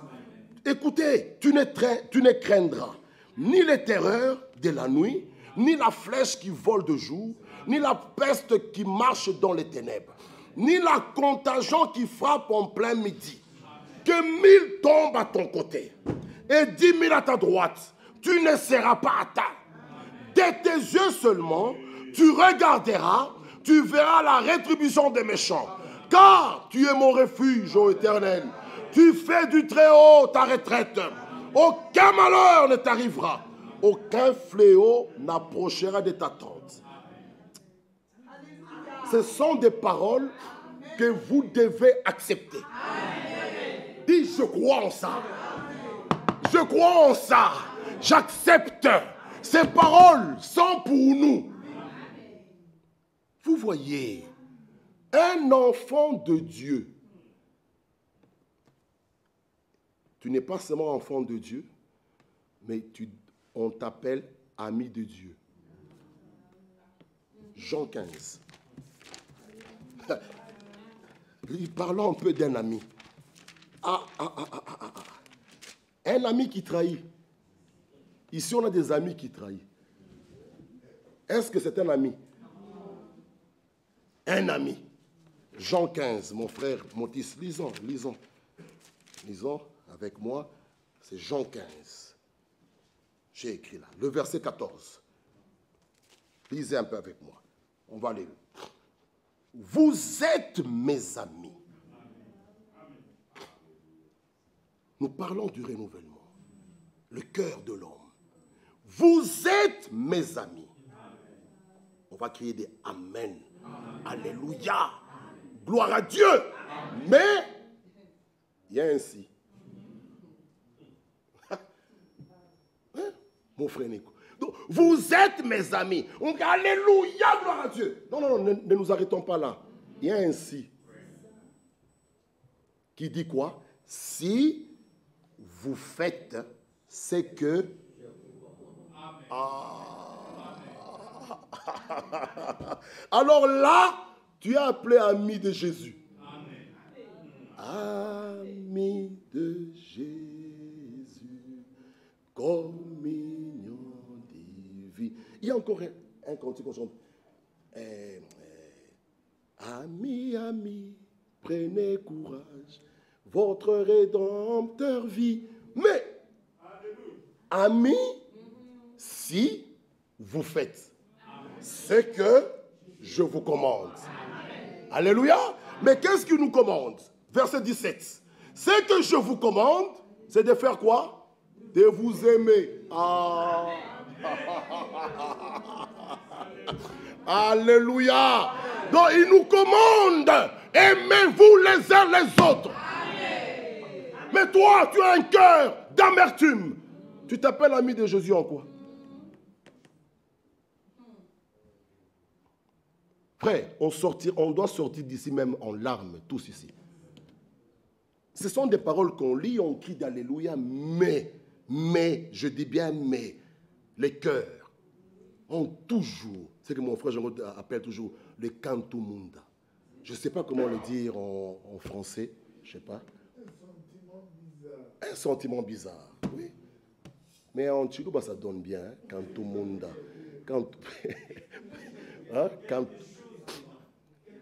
Écoutez, tu ne craindras ni les terreurs de la nuit, ni la flèche qui vole de jour, ni la peste qui marche dans les ténèbres, ni la contagion qui frappe en plein midi. Que 1000 tombent à ton côté et 10 000 à ta droite, tu ne seras pas atteint. De tes yeux seulement, tu regarderas, tu verras la rétribution des méchants. Car tu es mon refuge, ô Éternel. Tu fais du Très-Haut ta retraite. Aucun malheur ne t'arrivera. Aucun fléau n'approchera de ta tente. Ce sont des paroles que vous devez accepter. Dis, je crois en ça. Je crois en ça. J'accepte. Ces paroles sont pour nous. Vous voyez, un enfant de Dieu, tu n'es pas seulement enfant de Dieu, mais on t'appelle ami de Dieu. Jean 15. Parlons un peu d'un ami. Un ami qui trahit. Ici, on a des amis qui trahissent. Est-ce que c'est un ami? Un ami. Jean 15, mon frère Motis, lisons. Lisons avec moi, c'est Jean 15. J'ai écrit là, le verset 14. Lisez un peu avec moi. On va lire. Vous êtes mes amis. Nous parlons du renouvellement. Le cœur de l'homme. Vous êtes mes amis. On va crier des Amen. Alléluia. Gloire à Dieu. Mais, il y a ainsi. Mon frère Nico. Donc, vous êtes mes amis. On dit Alléluia, gloire à Dieu. Non, ne nous arrêtons pas là. Il y a ainsi. Qui dit quoi? Si vous faites ce que... Alors là, tu es appelé ami de Jésus. Ami de Jésus, communion divine. Il y a encore un cantique qu'on chante. Amis, amis, prenez courage, votre Rédempteur vit. Mais, amis, si vous faites ce que je vous commande. Alléluia. Mais qu'est-ce qu'il nous commande? Verset 17. Ce que je vous commande, c'est de faire quoi? De vous aimer. Ah. Alléluia. Donc il nous commande, aimez-vous les uns les autres. Mais toi, tu as un cœur d'amertume. Tu t'appelles ami de Jésus en quoi? Frère, on doit sortir d'ici même en larmes, tous ici. Ce sont des paroles qu'on lit, on crie d'Alléluia, mais, je dis bien mais, les cœurs ont toujours, c'est que mon frère Jean appelle toujours le cantumunda. Je ne sais pas comment le dire en français, je ne sais pas. Un sentiment bizarre, oui. Mais en Chiluba, ça donne bien, hein? Cantumunda. Hein?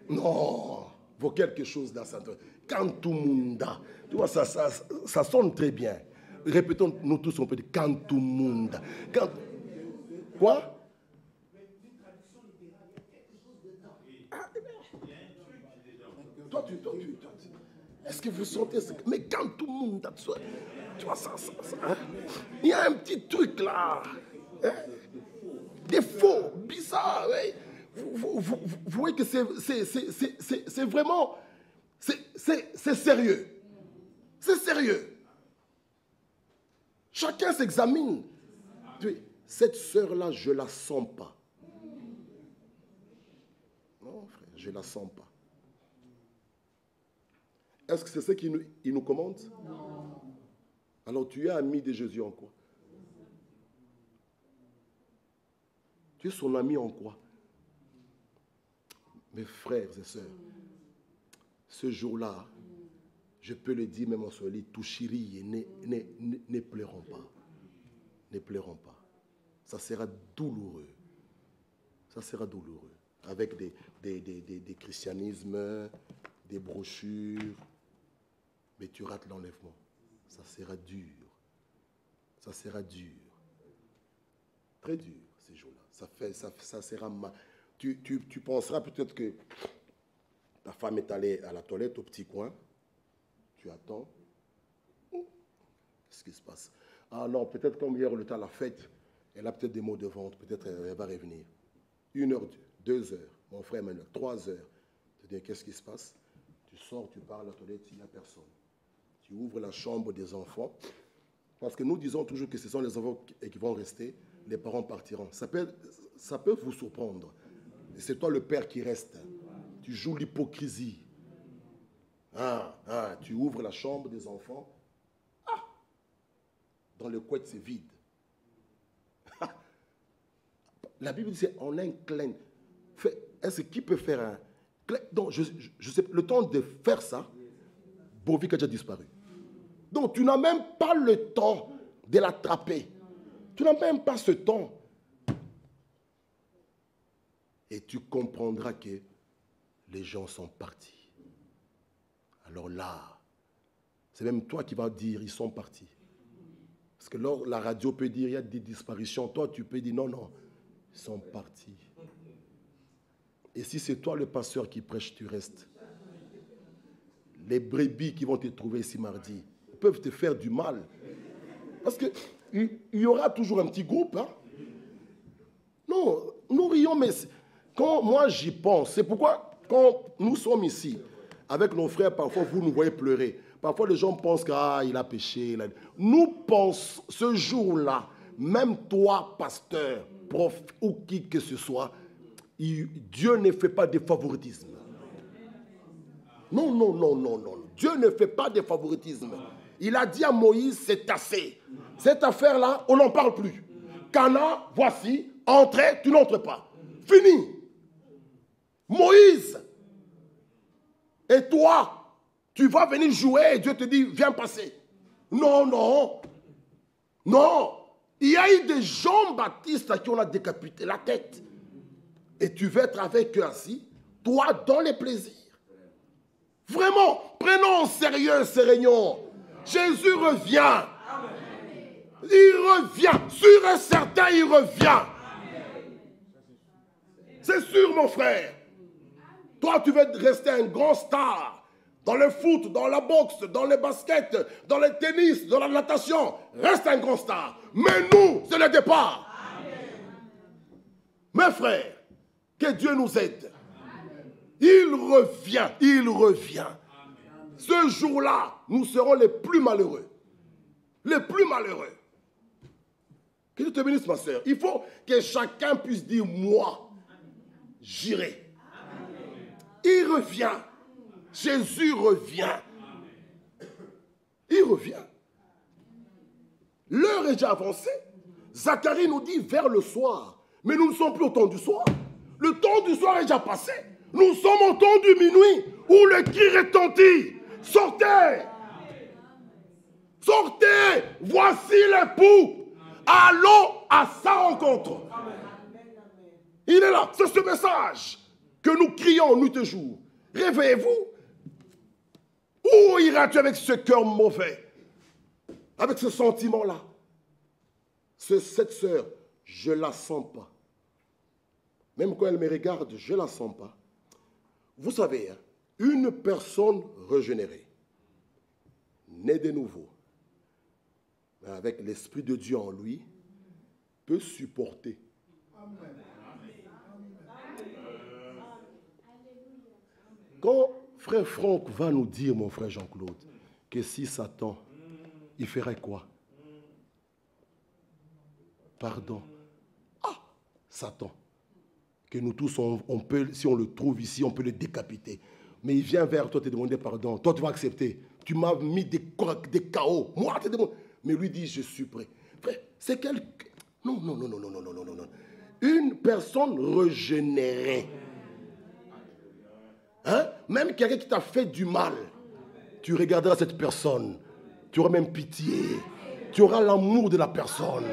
Non, il faut quelque chose dans ça. Cantumunda. Tu vois, ça sonne très bien. Répétons, nous tous, on peut dire Cantumunda. Quoi? Toi, est-ce que vous sentez ça? Mais Cantumunda, tu vois, ça hein? Il y a un petit truc là. Hein? Des faux, bizarres, oui. Vous voyez que c'est vraiment, c'est sérieux. C'est sérieux. Chacun s'examine. Cette sœur-là, je ne la sens pas. Non, frère, je ne la sens pas. Est-ce que c'est ce qu'il nous commande? Non. Alors tu es ami de Jésus en quoi? Tu es son ami en quoi? Mes frères et sœurs, ce jour-là, je peux le dire même en Swahili, touchiri, ne pleurons pas. Ne pleurons pas. Ça sera douloureux. Ça sera douloureux. Avec des christianismes, des brochures. Mais tu rates l'enlèvement. Ça sera dur. Ça sera dur. Très dur, ces jours-là. Ça sera mal. Tu penseras peut-être que ta femme est allée à la toilette au petit coin. Tu attends. Qu'est-ce qui se passe? Ah non, peut-être comme hier, le temps la fête, elle a peut-être des maux de ventre. Peut-être elle va revenir. 1 heure, 2 heures. Mon frère Emmanuel, 3 heures. Tu te dis, qu'est-ce qui se passe? Tu sors, tu pars à la toilette, il n'y a personne. Tu ouvres la chambre des enfants. Parce que nous disons toujours que ce sont les enfants qui vont rester. Les parents partiront. Ça peut vous surprendre. C'est toi le père qui reste. Tu joues l'hypocrisie. Tu ouvres la chambre des enfants. Dans le couette, c'est vide. La Bible dit on a un clin. Est-ce qui peut faire un clin? Donc, je sais, le temps de faire ça, Bovik a déjà disparu. Donc, tu n'as même pas le temps de l'attraper. Tu n'as même pas ce temps. Et tu comprendras que les gens sont partis. Alors là, c'est même toi qui vas dire, ils sont partis. Parce que là, la radio peut dire, il y a des disparitions. Toi, tu peux dire, non, ils sont partis. Et si c'est toi le pasteur qui prêche, tu restes. Les brebis qui vont te trouver ici mardi peuvent te faire du mal. Parce qu'il y aura toujours un petit groupe. Hein? Non, nous rions, mais quand moi j'y pense, c'est pourquoi quand nous sommes ici, avec nos frères, parfois vous nous voyez pleurer. Parfois les gens pensent qu'il a péché. Nous pensons, ce jour-là, même toi, pasteur, prof ou qui que ce soit, Dieu ne fait pas de favoritisme. Non. Dieu ne fait pas de favoritisme. Il a dit à Moïse, c'est assez. Cette affaire-là, on n'en parle plus. Cana, voici, entrez, tu n'entres pas. Fini. Moïse et toi, Tu vas venir jouer et Dieu te dit, viens passer. Non, non. Non. Il y a eu des Jean-Baptiste à qui on a décapité la tête. Et tu veux être avec eux assis, toi, dans les plaisirs. Vraiment, prenons en sérieux ces réunions. Jésus revient. Il revient. Sûr et certain, il revient. C'est sûr, mon frère. Toi, tu veux rester un grand star. Dans le foot, dans la boxe, dans les baskets, dans le tennis, dans la natation. Reste un grand star. Mais nous, c'est le départ. Mes frères, que Dieu nous aide. Il revient, il revient. Ce jour-là, nous serons les plus malheureux. Les plus malheureux. Que Dieu te bénisse, ma soeur. Il faut que chacun puisse dire, moi, j'irai. Il revient. Jésus revient. Il revient. L'heure est déjà avancée. Zacharie nous dit vers le soir. Mais nous ne sommes plus au temps du soir. Le temps du soir est déjà passé. Nous sommes au temps du minuit où le cri retentit. Sortez! Sortez! Voici l'époux. Allons à sa rencontre. Il est là. C'est ce message que nous crions nuit et jour. Réveillez-vous. Où iras-tu avec ce cœur mauvais? Avec ce sentiment-là? Cette sœur, je ne la sens pas. Même quand elle me regarde, je ne la sens pas. Vous savez, hein, une personne régénérée, née de nouveau, avec l'Esprit de Dieu en lui, peut supporter. Quand frère Franck va nous dire, mon frère Jean-Claude, que si Satan, il ferait quoi? Pardon. Ah, Satan. Que nous tous, on peut, si on le trouve ici, on peut le décapiter. Mais il vient vers toi te demander pardon. Toi, tu vas accepter. Tu m'as mis des chaos. Moi, te demande. Mais lui dit, je suis prêt. Frère, c'est quelqu'un... Non. Une personne régénérée. Hein? Même quelqu'un qui t'a fait du mal, tu regarderas cette personne. Tu auras même pitié. Tu auras l'amour de la personne.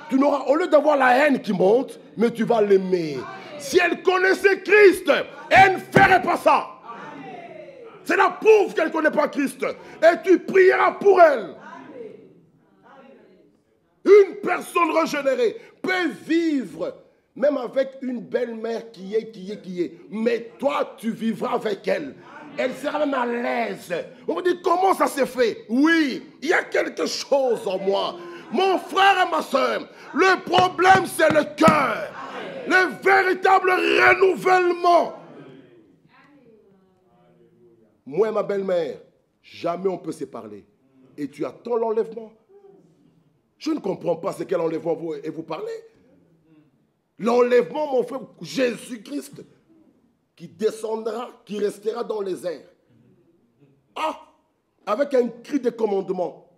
Tu n'auras, au lieu d'avoir la haine qui monte, mais tu vas l'aimer. Si elle connaissait Christ, elle ne ferait pas ça. C'est la pauvre qu'elle ne connaît pas Christ. Et tu prieras pour elle. Une personne régénérée peut vivre même avec une belle-mère qui est. Mais toi, tu vivras avec elle. Elle sera même à l'aise. On me dit, comment ça s'est fait? Oui, il y a quelque chose en moi. Mon frère et ma soeur, le problème, c'est le cœur. Le véritable renouvellement. Moi et ma belle-mère, jamais on peut se parler. Et tu attends l'enlèvement. Je ne comprends pas ce qu'est l'enlèvement et vous parlez. L'enlèvement, mon frère, Jésus-Christ, qui descendra, qui restera dans les airs. Ah, avec un cri de commandement,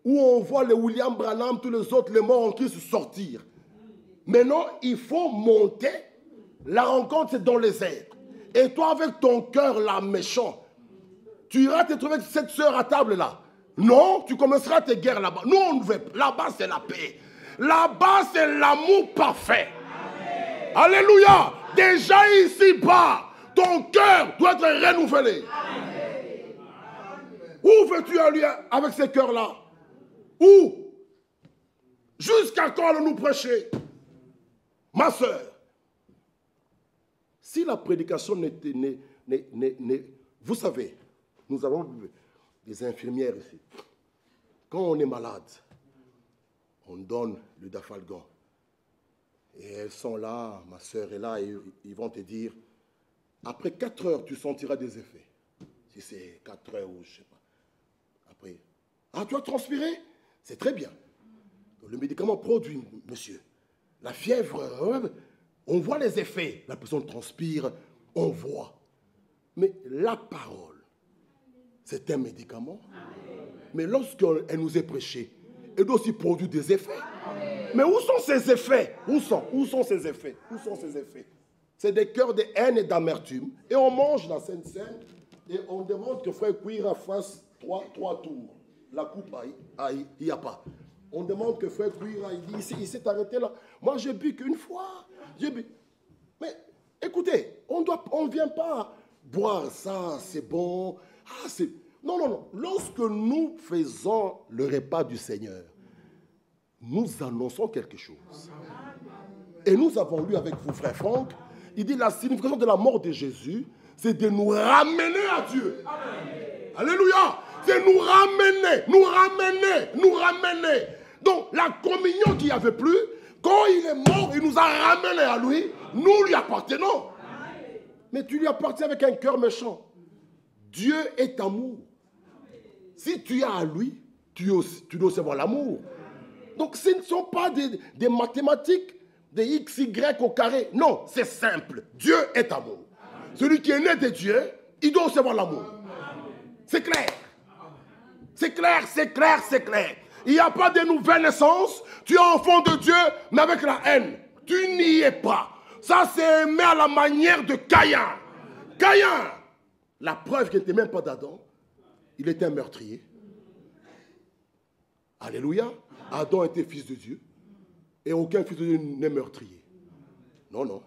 où on voit les William Branham, tous les autres, les morts en Christ sortir. Maintenant, il faut monter. La rencontre, c'est dans les airs. Et toi, avec ton cœur là, méchant, tu iras te trouver avec cette sœur à table là. Non, tu commenceras tes guerres là-bas. Nous, on ne veut pas. Là-bas, c'est la paix. Là-bas, c'est l'amour parfait. Amen. Alléluia. Déjà ici-bas, ton cœur doit être renouvelé. Amen. Où veux-tu aller avec ce cœur-là? Où? Jusqu'à quand allons-nous prêcher? Ma soeur, si la prédication n'était... Vous savez, nous avons des infirmières ici. Quand on est malade, on donne le dafalgan. Et elles sont là, ma soeur est là, et ils vont te dire, après 4 heures, tu sentiras des effets. Si c'est 4 heures ou je ne sais pas. Après, ah, tu as transpiré? C'est très bien. Donc, le médicament produit, monsieur. La fièvre, on voit les effets. La personne transpire, on voit. Mais la parole, c'est un médicament. Mais lorsqu'elle nous est prêchée, elle doit aussi produire des effets. Mais où sont ces effets? Où sont ces effets? Où sont ces effets? C'est des cœurs de haine et d'amertume. Et on mange la Sainte Seine et on demande que frère Kouira fasse trois tours. La coupe, il n'y a pas. On demande que frère Kouira, il dit, il s'est arrêté là. Moi, j'ai bu qu'une fois. J'ai bu. Mais écoutez, on ne vient pas boire ça, c'est bon. Ah, c'est... Non, non, non. Lorsque nous faisons le repas du Seigneur, nous annonçons quelque chose. Et nous avons lu avec vous, frère Franck, il dit la signification de la mort de Jésus, c'est de nous ramener à Dieu. Amen. Alléluia. C'est nous ramener, nous ramener, nous ramener. Donc, la communion qu'il n'y avait plus, quand il est mort, il nous a ramenés à lui. Nous lui appartenons. Mais tu lui appartiens avec un cœur méchant. Dieu est amour. Si tu es à lui, tu dois aussi avoir l'amour. Donc, ce ne sont pas des mathématiques, des x, y au carré. Non, c'est simple. Dieu est amour. Celui qui est né de Dieu, il doit aussi avoir l'amour. C'est clair. C'est clair, c'est clair, c'est clair. Il n'y a pas de nouvelle naissance. Tu es enfant de Dieu, mais avec la haine. Tu n'y es pas. Ça, c'est aimé à la manière de Caïn. Caïn, la preuve qu'il n'était même pas d'Adam, il était un meurtrier. Alléluia. Adam était fils de Dieu. Et aucun fils de Dieu n'est meurtrier. Non, non.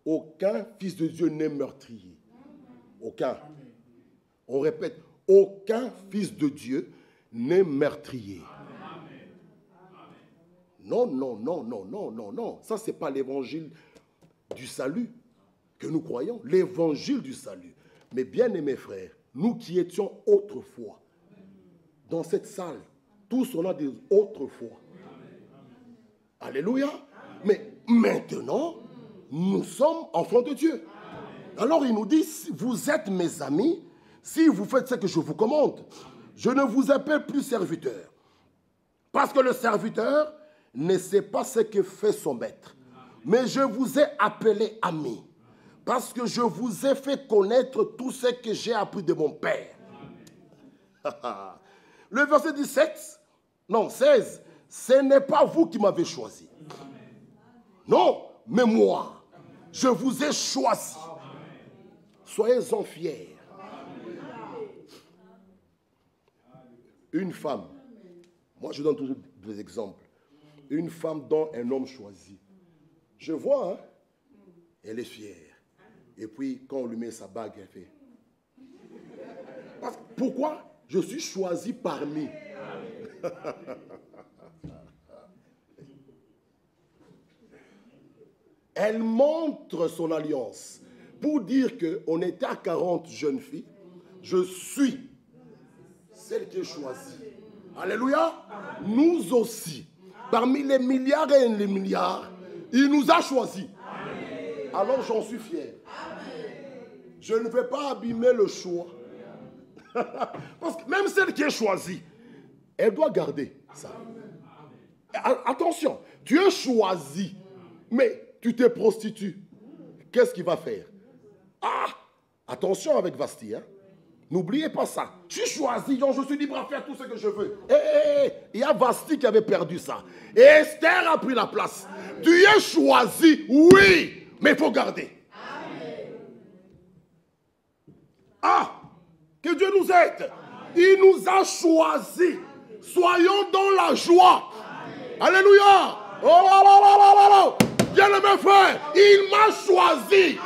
Aucun fils de Dieu n'est meurtrier. Aucun. On répète, aucun fils de Dieu n'est meurtrier. Non, non, non, non, non, non, non. Ça, ce n'est pas l'évangile du salut que nous croyons. L'évangile du salut. Mais bien aimés frères, nous qui étions autrefois dans cette salle, tous on a des autrefois. Alléluia. Mais maintenant, nous sommes enfants de Dieu. Alors il nous dit, vous êtes mes amis, si vous faites ce que je vous commande. Je ne vous appelle plus serviteur. Parce que le serviteur ne sait pas ce que fait son maître. Mais je vous ai appelé ami. Parce que je vous ai fait connaître tout ce que j'ai appris de mon Père. Le verset 16. Ce n'est pas vous qui m'avez choisi. Non, mais moi, je vous ai choisi. Soyez-en fiers. Une femme, moi je donne toujours des exemples. Une femme dont un homme choisit. Je vois, hein, elle est fière. Et puis, quand on lui met sa bague, elle fait. Pourquoi? Je suis choisi parmi. Elle montre son alliance pour dire qu'on était à 40 jeunes filles. Je suis celle qui est choisie. Alléluia. Nous aussi, parmi les milliards et les milliards, il nous a choisis. Alors j'en suis fier. Je ne vais pas abîmer le choix. Parce que même celle qui est choisie, elle doit garder ça. Attention, tu es choisi, mais tu te prostitues. Qu'est-ce qu'il va faire? Ah, attention avec Vasti. Hein? N'oubliez pas ça. Je suis choisi, donc je suis libre à faire tout ce que je veux. Il y a Vasti qui avait perdu ça. Et Esther a pris la place. Tu es choisi, oui, mais il faut garder. Ah, que Dieu nous aide. Il nous a choisis. Soyons dans la joie. Alléluia. Oh, bien le mes frères, il m'a choisi.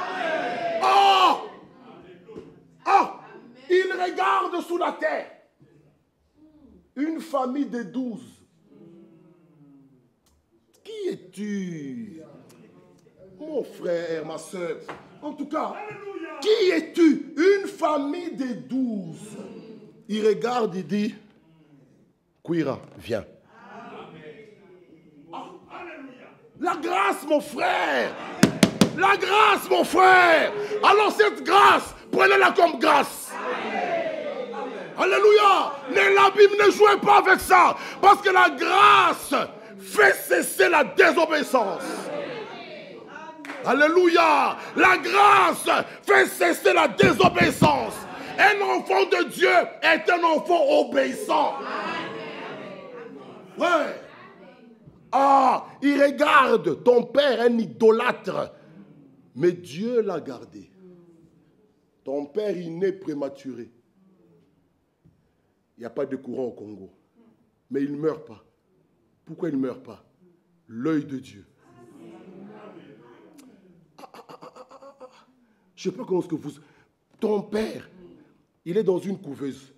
Oh, il regarde sous la terre. Une famille de 12. Qui es-tu? Mon frère, ma soeur. En tout cas, qui es-tu? Une famille de 12. Il regarde et dit, Kouira, viens. La grâce, mon frère. La grâce, mon frère. Alors cette grâce, prenez-la comme grâce. Alléluia. Ne jouez pas avec ça. Parce que la grâce fait cesser la désobéissance. Alléluia. La grâce fait cesser la désobéissance. Un enfant de Dieu est un enfant obéissant. Ouais. Ah, il regarde ton père, un idolâtre. Mais Dieu l'a gardé. ton père il naît prématuré. Il n'y a pas de courant au Congo. Mais il ne meurt pas. Pourquoi il ne meurt pas? L'œil de Dieu. Je ne sais pas comment est-ce que vous... Ton père, il est dans une couveuse.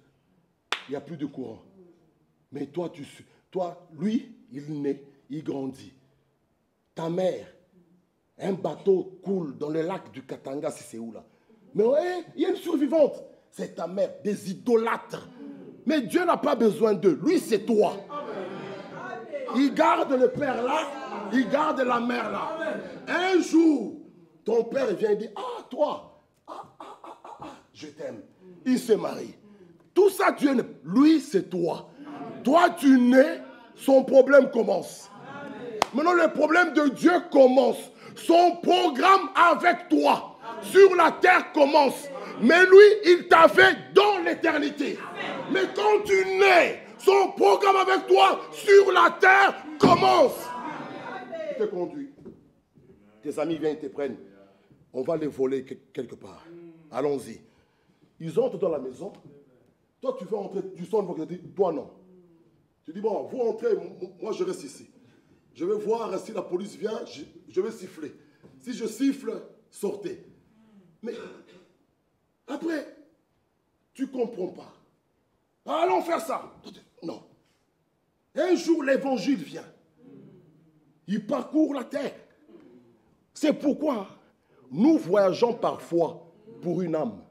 Il n'y a plus de courant. Mais toi, lui, il naît, il grandit. Ta mère, un bateau coule dans le lac du Katanga, si c'est où là. Mais ouais, il y a une survivante. C'est ta mère, des idolâtres. Mais Dieu n'a pas besoin d'eux. Lui, c'est toi. Il garde le père là, il garde la mère là. Un jour, ton père vient et dit, ah, toi, je t'aime. Il se marie. Tout ça, Dieu, lui, c'est toi. Toi, tu nais, son problème commence. Maintenant, le problème de Dieu commence. Son programme avec toi sur la terre commence. Mais lui, il t'avait dans l'éternité. Mais quand tu nais, son programme avec toi sur la terre commence. Il te conduit. Tes amis viennent te prendre. On va les voler quelque part. Allons-y. Ils entrent dans la maison. Toi, tu veux entrer. Tu sens une dis, toi non. Tu dis, bon, vous entrez, moi je reste ici. Je vais voir si la police vient, je vais siffler. Si je siffle, sortez. Mais après, tu ne comprends pas. Allons faire ça. Non. Un jour, l'évangile vient. Il parcourt la terre. C'est pourquoi nous voyageons parfois pour une âme.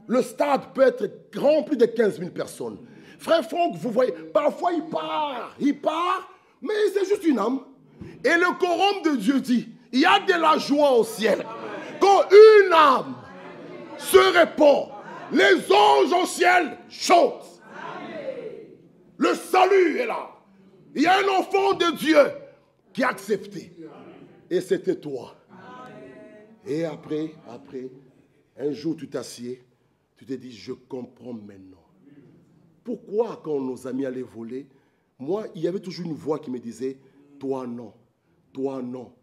Le stade peut être rempli de 15 000 personnes. Frère Franck, vous voyez, parfois il part, mais c'est juste une âme. Et le Coran de Dieu dit, il y a de la joie au ciel. Quand une âme se répand, les anges au ciel chantent. Le salut est là. Il y a un enfant de Dieu qui a accepté. Et c'était toi. Et après, un jour tu t'assieds, tu te dis, je comprends maintenant. Pourquoi quand nos amis allaient voler, moi, il y avait toujours une voix qui me disait, toi non, toi non,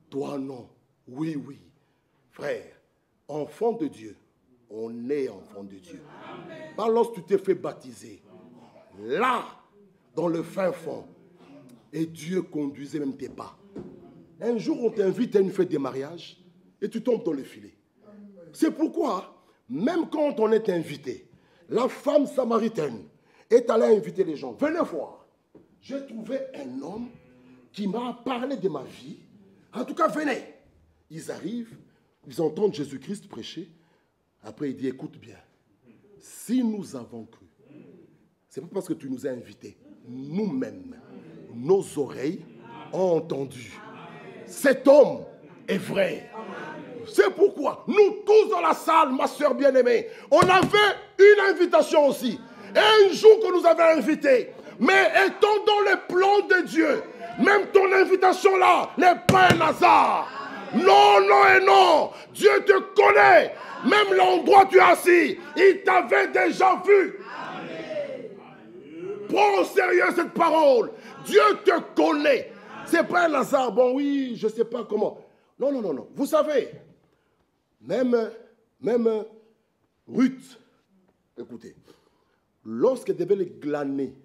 toi non, oui, oui. Frère, enfant de Dieu, on est enfant de Dieu. Pas lorsque tu t'es fait baptiser, là, dans le fin fond, et Dieu conduisait même tes pas. Un jour, on t'invite à une fête de mariage et tu tombes dans le filet. C'est pourquoi, même quand on est invité, la femme samaritaine est allée inviter les gens. Venez voir. J'ai trouvé un homme qui m'a parlé de ma vie. En tout cas, venez. Ils arrivent, ils entendent Jésus-Christ prêcher. Après, il dit, écoute bien. Si nous avons cru, c'est pas parce que tu nous as invités. Nous-mêmes, nos oreilles ont entendu. Cet homme est vrai. C'est pourquoi nous tous dans la salle, ma soeur bien-aimée, on avait une invitation aussi. Et un jour qu'on nous avait invités. Mais étant dans le plan de Dieu, même ton invitation là n'est pas un hasard. Non, non et non. Dieu te connaît. Même l'endroit où tu es assis, il t'avait déjà vu. Prends au sérieux cette parole. Dieu te connaît. C'est pas un hasard. Bon, oui, je ne sais pas comment. Non, non, non, non. Vous savez, même Ruth, écoutez, lorsqu'elle devait les glaner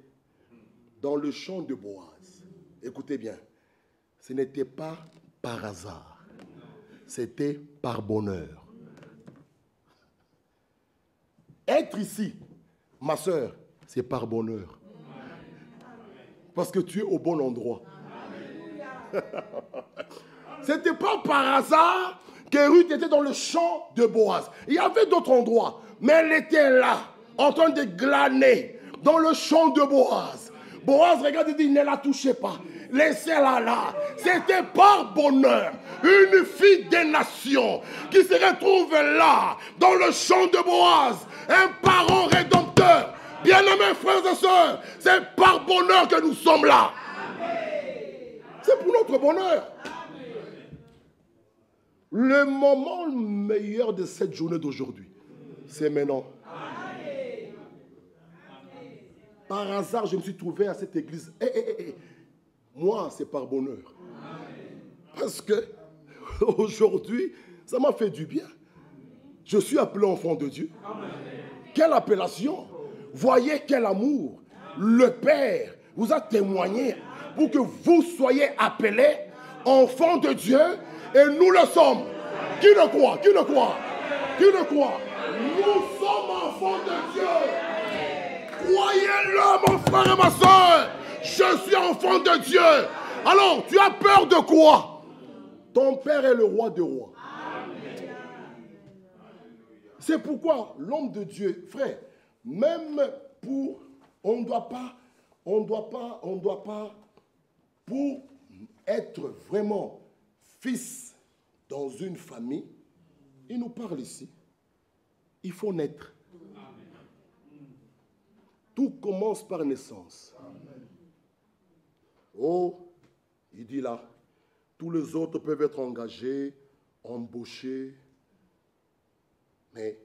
dans le champ de Boaz, écoutez bien, ce n'était pas par hasard, c'était par bonheur. Être ici, ma soeur, c'est par bonheur. Parce que tu es au bon endroit. Ce n'était pas par hasard que Ruth était dans le champ de Boaz. Il y avait d'autres endroits, mais elle était là, en train de glaner dans le champ de Boaz. Boaz regarde et dit, ne la touchez pas. Laissez-la là. C'était par bonheur. Une fille des nations qui se retrouve là, dans le champ de Boaz. Un parent rédempteur. Bien-aimés frères et sœurs, c'est par bonheur que nous sommes là. C'est pour notre bonheur. Le moment meilleur de cette journée d'aujourd'hui, c'est maintenant. Par hasard, je me suis trouvé à cette église. Moi, c'est par bonheur. Parce que aujourd'hui, ça m'a fait du bien. Je suis appelé enfant de Dieu. Quelle appellation! Voyez quel amour le Père vous a témoigné pour que vous soyez appelés enfants de Dieu, et nous le sommes. Qui le croit? Qui le croit? Qui le croit? Nous sommes enfants de Dieu. Croyez-le, mon frère et ma soeur. Je suis enfant de Dieu. Alors, tu as peur de quoi? Ton Père est le roi des rois. C'est pourquoi l'homme de Dieu, frère, même pour, on ne doit pas, pour être vraiment fils dans une famille, il nous parle ici, il faut naître. Tout commence par naissance. Oh, il dit là, tous les autres peuvent être engagés, embauchés, mais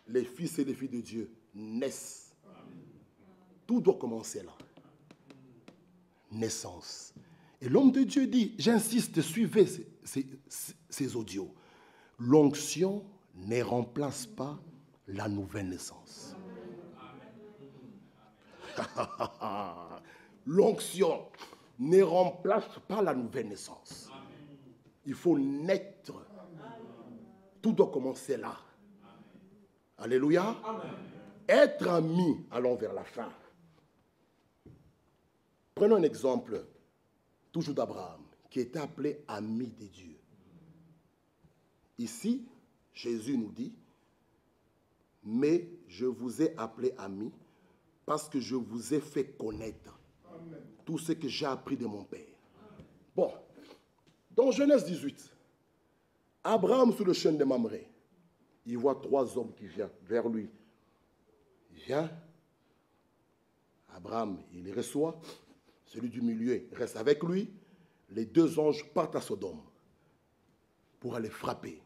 les fils et les filles de Dieu naissent. Tout doit commencer là. Naissance. Et l'homme de Dieu dit, j'insiste, suivez ces audios. L'onction ne remplace pas la nouvelle naissance. L'onction ne remplace pas la nouvelle naissance. Il faut naître. Tout doit commencer là. Alléluia. Être ami, allons vers la fin. Prenons un exemple, toujours d'Abraham, qui était appelé ami de Dieu. Ici, Jésus nous dit, mais je vous ai appelé ami parce que je vous ai fait connaître tout ce que j'ai appris de mon Père. Bon, dans Genèse 18, Abraham sur le chêne de Mamré, il voit 3 hommes qui viennent vers lui. Il vient, Abraham, il les reçoit, celui du milieu reste avec lui, les 2 anges partent à Sodome pour aller frapper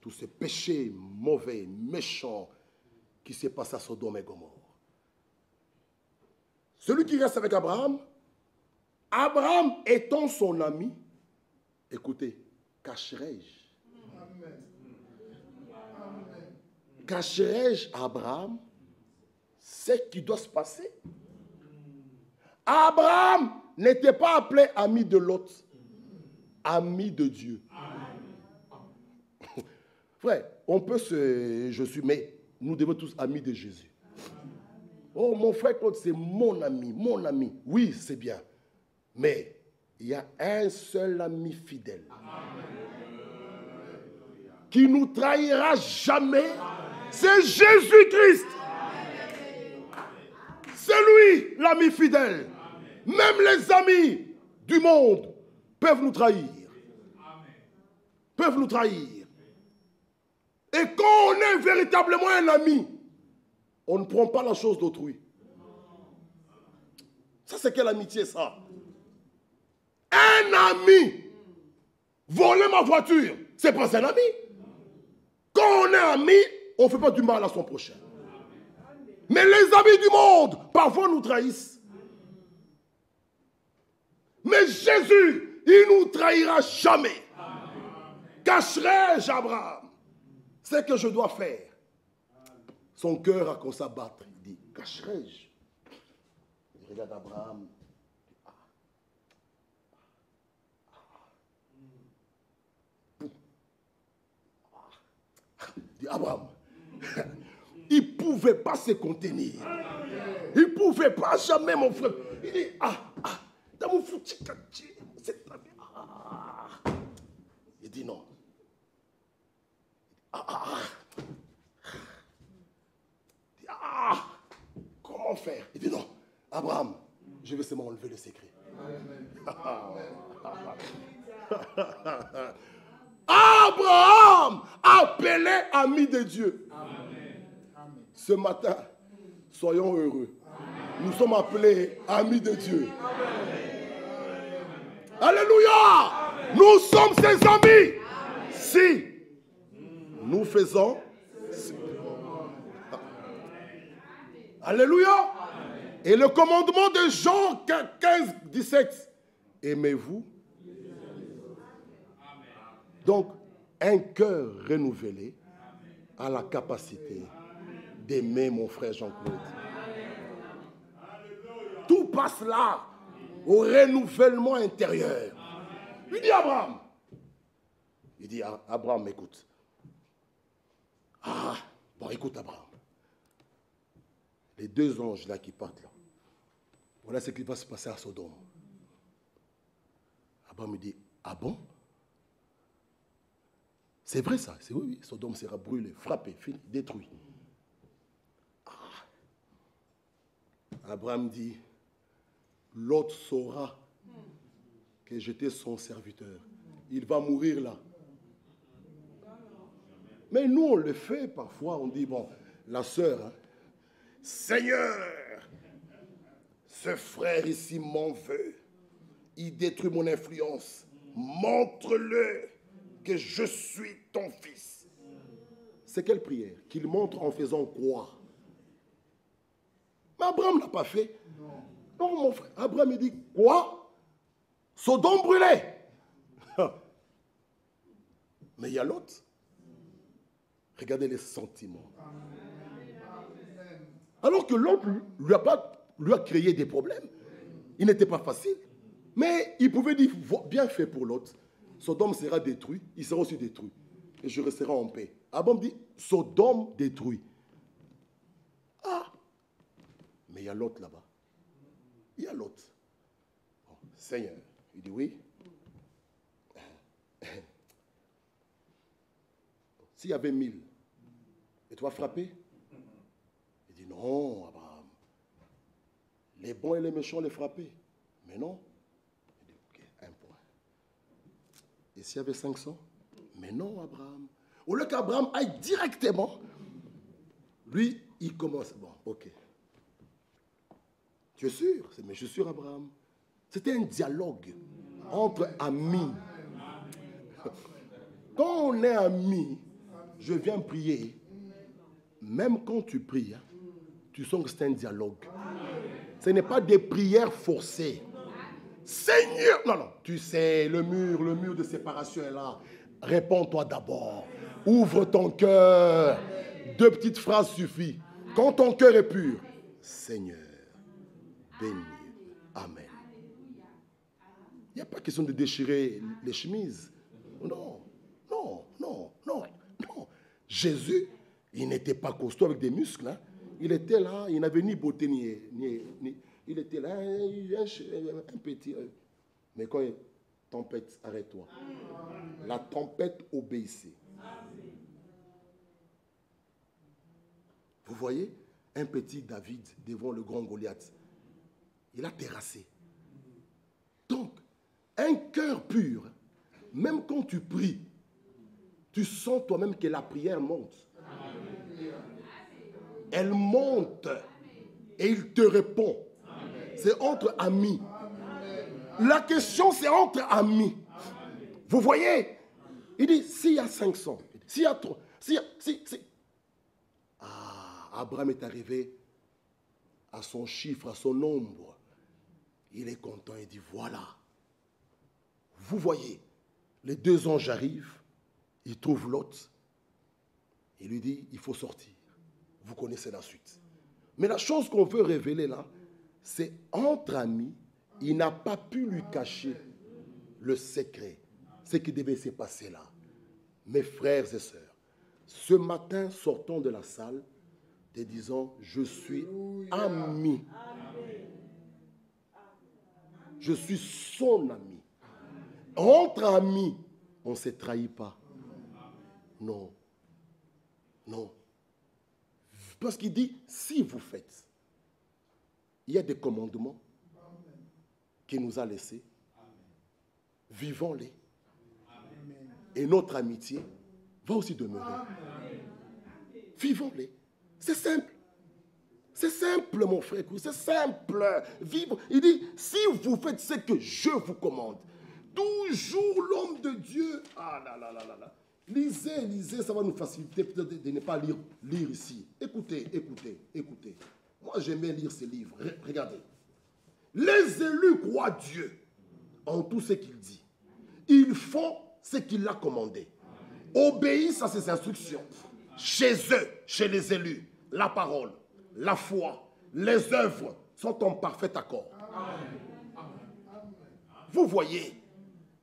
tous ces péchés mauvais, méchants qui s'est passé à Sodome et Gomorrhe. Celui qui reste avec Abraham, Abraham étant son ami, écoutez, cacherai-je? Cacherai-je à Abraham ce qui doit se passer? Abraham n'était pas appelé ami de l'autre, ami de Dieu. Frère, on peut mais nous devons tous amis de Jésus. Oh, mon frère Claude, c'est mon ami, mon ami. Oui, c'est bien. Mais il y a un seul ami fidèle qui nous trahira jamais. C'est Jésus-Christ. C'est lui, l'ami fidèle. Même les amis du monde peuvent nous trahir. Peuvent nous trahir. Et quand on est véritablement un ami, on ne prend pas la chose d'autrui. Ça, c'est quelle amitié, ça? Un ami, voler ma voiture, c'est pas un ami. Quand on est ami, on ne fait pas du mal à son prochain. Mais les amis du monde, parfois, nous trahissent. Mais Jésus, il ne nous trahira jamais. Cacherai-je, Abraham, ce que je dois faire? Son cœur a commencé à battre. Il dit, cacherai-je? Il regarde Abraham. Il dit, Abraham, il ne pouvait pas se contenir. Il ne pouvait pas jamais, mon frère. Il dit, dans mon foutu, il dit non. Comment faire? Il dit non. Abraham, je vais seulement enlever le secret. Abraham, appelé ami de Dieu. Ce matin, soyons heureux. Nous sommes appelés amis de Dieu. Alléluia. Nous sommes ses amis. Si nous faisons... Alléluia. Et le commandement de Jean 15, 17. Aimez-vous. Donc, Un cœur renouvelé a la capacité d'aimer mon frère Jean-Claude. Tout passe là, au renouvellement intérieur. Il dit à Abraham. Il dit à Abraham, écoute. Ah, bon, écoute Abraham. Les deux anges là qui partent là. Voilà ce qui va se passer à Sodome. Abraham me dit, ah bon? C'est vrai ça, c'est oui, Sodome sera brûlé, frappé, fini, détruit. Ah. Abraham dit, Lot saura que j'étais son serviteur. Il va mourir là. Mais nous, on le fait parfois, on dit, bon, la sœur, hein, Seigneur, ce frère ici m'en veut. Il détruit mon influence. Montre-le que je suis ton fils. C'est quelle prière? Qu'il montre en faisant quoi? Mais Abraham n'a pas fait. Non, mon frère. Abraham, il dit, quoi? Sodome brûlé. Mais il y a l'autre. Regardez les sentiments. Alors que l'autre lui a créé des problèmes. Il n'était pas facile. Mais il pouvait dire, bien fait pour l'autre. Sodome sera détruit, il sera aussi détruit. Et je resterai en paix. Abraham dit, Sodome détruit. Ah! Mais il y a l'autre là-bas. Il y a l'autre. Bon, Seigneur, il dit oui. S'il y avait 1000, et toi frappé? Il dit non, Abraham. Les bons et les méchants les frappaient. Mais non. Il dit ok, un point. Et s'il y avait 500? Mais non, Abraham. Au lieu qu'Abraham aille directement, lui, il commence. Bon, ok. Tu es sûr? Mais je suis sûr, Abraham. C'était un dialogue entre amis. Quand on est amis, je viens prier. Même quand tu pries, tu sens que c'est un dialogue. Ce n'est pas des prières forcées. Seigneur! Non, non. Tu sais, le mur de séparation est là. Réponds-toi d'abord. Ouvre ton cœur. 2 petites phrases suffisent. Quand ton cœur est pur, Seigneur, bénis. Amen. Il n'y a pas question de déchirer les chemises. Non, non, non, non, non. Jésus, il n'était pas costaud avec des muscles. Hein. Il était là, il n'avait ni beauté ni il était là, un petit. Mais quand il tempête, arrête-toi. La tempête obéissait. Vous voyez, un petit David devant le grand Goliath. Il a terrassé. Donc, un cœur pur, même quand tu pries, tu sens toi-même que la prière monte. Elle monte et il te répond. C'est entre amis. La question, c'est entre amis. Vous voyez? Il dit, s'il y a 500, s'il y a 3, Abraham est arrivé à son chiffre, à son nombre. Il est content, il dit, voilà. Vous voyez, les 2 anges arrivent, ils trouvent Lot. Il lui dit, il faut sortir. Vous connaissez la suite. Mais la chose qu'on veut révéler là, c'est entre amis, il n'a pas pu lui cacher le secret, ce qui devait se passer là. Mes frères et sœurs, ce matin, sortons de la salle, te disant, je suis ami. Je suis son ami. Entre amis, on ne se trahit pas. Non. Non. Parce qu'il dit, si vous faites, il y a des commandements qu'il nous a laissés. Vivons-les. Et notre amitié va aussi demeurer. Vivons-les. C'est simple. C'est simple, mon frère. C'est simple. Vivre. Il dit, si vous faites ce que je vous commande, toujours l'homme de Dieu. Ah là là là là là. Lisez, ça va nous faciliter peut-être de ne pas lire ici. Écoutez. Moi, j'aimais lire ces livres. Regardez. Les élus croient Dieu en tout ce qu'il dit. Ils font ce qu'il a commandé. obéissent à ses instructions. Chez eux, chez les élus, la parole, la foi, les œuvres sont en parfait accord. Vous voyez,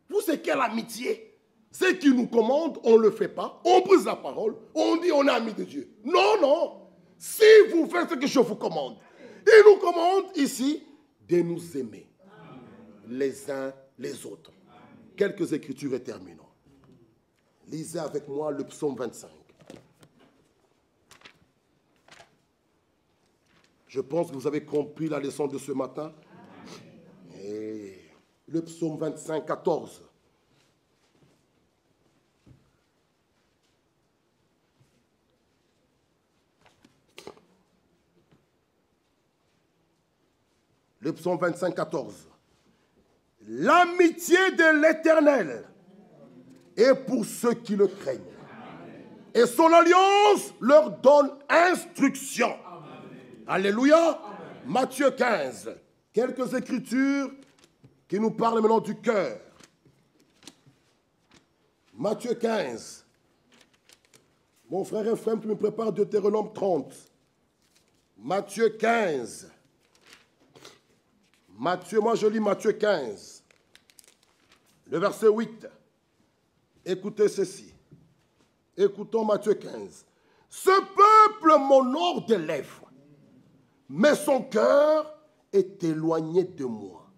vous c'est quelle amitié? Ce qui nous commande, on ne le fait pas, on brise la parole, on dit on est amis de Dieu. Non, non. Si vous faites ce que je vous commande, il nous commande ici de nous aimer les uns les autres. Quelques écritures et terminons. Lisez avec moi le psaume 25. Je pense que vous avez compris la leçon de ce matin. Et le psaume 25, 14. Le psaume 25, 14. L'amitié de l'Éternel est pour ceux qui le craignent. Et son alliance leur donne instruction. Alléluia. Amen. Matthieu 15. Quelques écritures qui nous parlent maintenant du cœur. Matthieu 15. Mon frère Ephraim, tu me prépares Deutéronome 30. Matthieu 15. Matthieu, moi je lis Matthieu 15. Le verset 8. Écoutez ceci. Écoutons Matthieu 15. Ce peuple m'honore des lèvres, mais son cœur est éloigné de moi.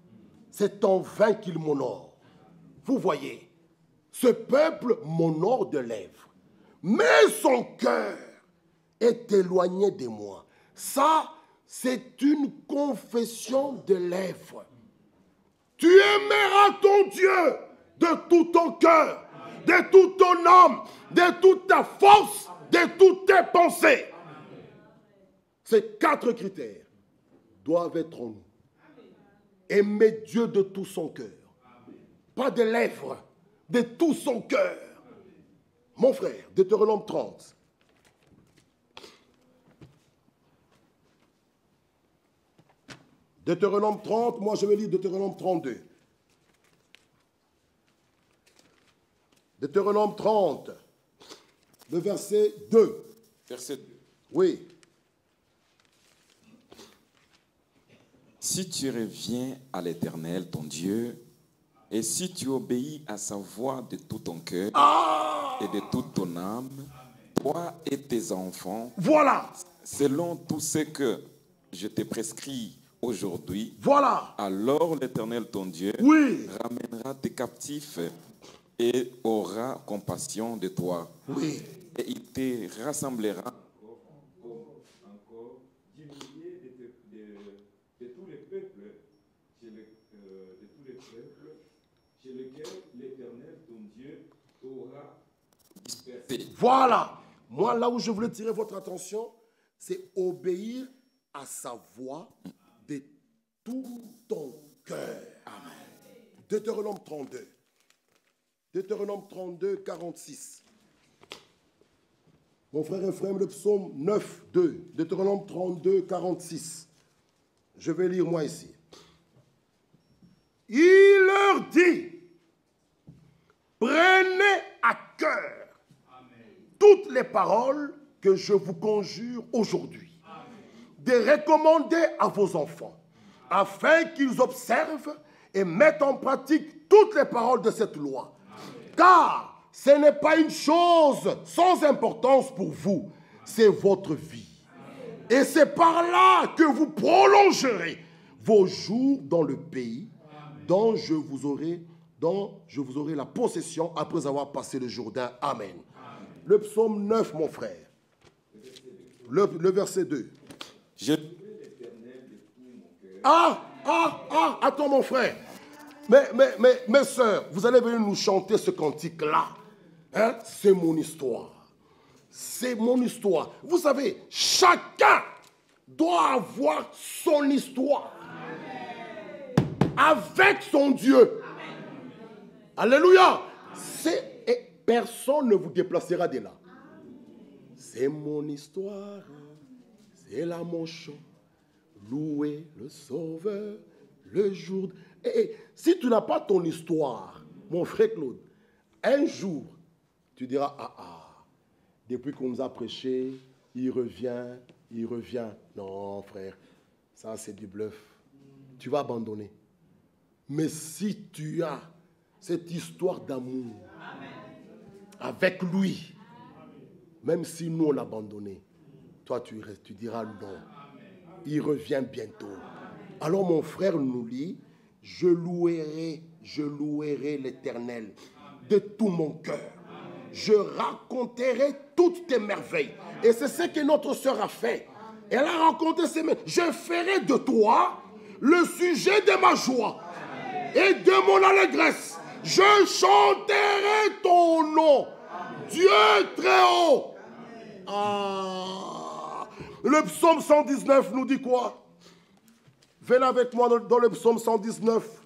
C'est en vain qu'il m'honore. Vous voyez, ce peuple m'honore de lèvres, mais son cœur est éloigné de moi. Ça, c'est une confession de lèvres. Tu aimeras ton Dieu de tout ton cœur, de toute ton âme, de toute ta force, de toutes tes pensées. Ces 4 critères doivent être en nous. Aimer Dieu de tout son cœur. Pas des lèvres, de tout son cœur. Mon frère, Deutéronome 30. Deutéronome 30, moi je vais lire Deutéronome 32. Deutéronome 30, le verset 2. Verset 2. Oui. Si tu reviens à l'Éternel, ton Dieu, et si tu obéis à sa voix de tout ton cœur et de toute ton âme, toi et tes enfants, Voilà. selon tout ce que je te prescris aujourd'hui, Voilà. alors l'Éternel, ton Dieu, Oui. ramènera tes captifs et aura compassion de toi. Oui. Et il te rassemblera encore du milieu de tous les peuples, chez lesquels l'Éternel, ton Dieu, aura dispersé. Voilà. Moi, là où je voulais tirer votre attention, c'est obéir à sa voix de tout ton cœur. Amen. Deutéronome 32. Deutéronome 32, 46. Mon frère Ephraim, le psaume 9, 2. Deutéronome 32, 46. Je vais lire moi ici. Il leur dit, prenez à cœur toutes les paroles que je vous conjure aujourd'hui, de recommander à vos enfants, afin qu'ils observent et mettent en pratique toutes les paroles de cette loi. Car ce n'est pas une chose sans importance pour vous, c'est votre vie. Et c'est par là que vous prolongerez vos jours dans le pays dont je vous aurai la possession après avoir passé le Jourdain. Amen. Le psaume 9, mon frère. Le verset 2. Attends mon frère. Mes sœurs, vous allez venir nous chanter ce cantique-là. Hein? C'est mon histoire. C'est mon histoire. Vous savez, chacun doit avoir son histoire. Avec son Dieu. Alléluia. Et personne ne vous déplacera de là. C'est mon histoire. C'est là mon chant. Louer le Sauveur le jour. Et si tu n'as pas ton histoire, mon frère Claude, un jour, Tu diras, depuis qu'on nous a prêché, il revient. Non, frère, ça c'est du bluff. Tu vas abandonner. Mais si tu as cette histoire d'amour avec lui, même si nous on l'a abandonné, toi tu diras non. Il revient bientôt. Alors mon frère nous lit, je louerai l'Éternel de tout mon cœur. Je raconterai toutes tes merveilles. Et c'est ce que notre sœur a fait. Elle a raconté ses merveilles. Je ferai de toi le sujet de ma joie et de mon allégresse. Je chanterai ton nom, Dieu très haut. Le psaume 119 nous dit quoi? Venez avec moi dans le psaume 119.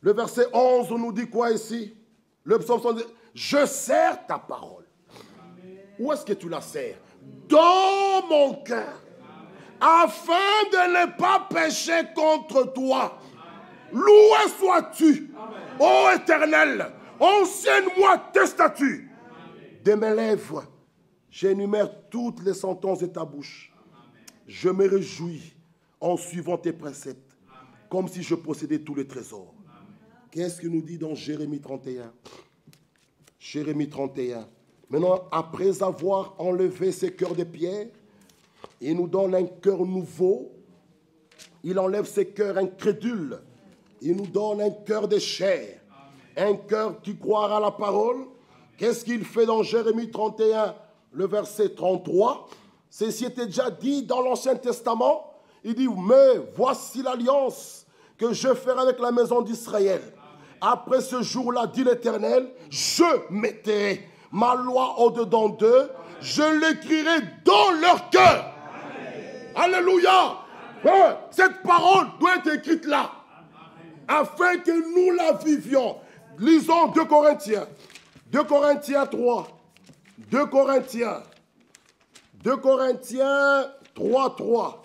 Le verset 11 nous dit quoi ici? Le psaume 119. Je serre ta parole. Où est-ce que tu la serres? Dans mon cœur. Afin de ne pas pécher contre toi. Loué sois-tu, ô Éternel. Enseigne-moi tes statuts. De mes lèvres, j'énumère toutes les sentences de ta bouche. Je me réjouis en suivant tes préceptes, comme si je possédais tous les trésors. Qu'est-ce qu'il nous dit dans Jérémie 31? Jérémie 31. Maintenant, après avoir enlevé ces cœurs de pierre, il nous donne un cœur nouveau. Il enlève ces cœurs incrédules. Il nous donne un cœur de chair. Un cœur qui croira à la parole. Qu'est-ce qu'il fait dans Jérémie 31, le verset 33? Ceci était déjà dit dans l'Ancien Testament. Il dit, mais voici l'alliance que je ferai avec la maison d'Israël. Après ce jour-là, dit l'Éternel, je mettrai ma loi au-dedans d'eux, je l'écrirai dans leur cœur. Alléluia. Cette parole doit être écrite là, afin que nous la vivions. Lisons 2 Corinthiens. 2 Corinthiens 3. 2 Corinthiens 3, 3.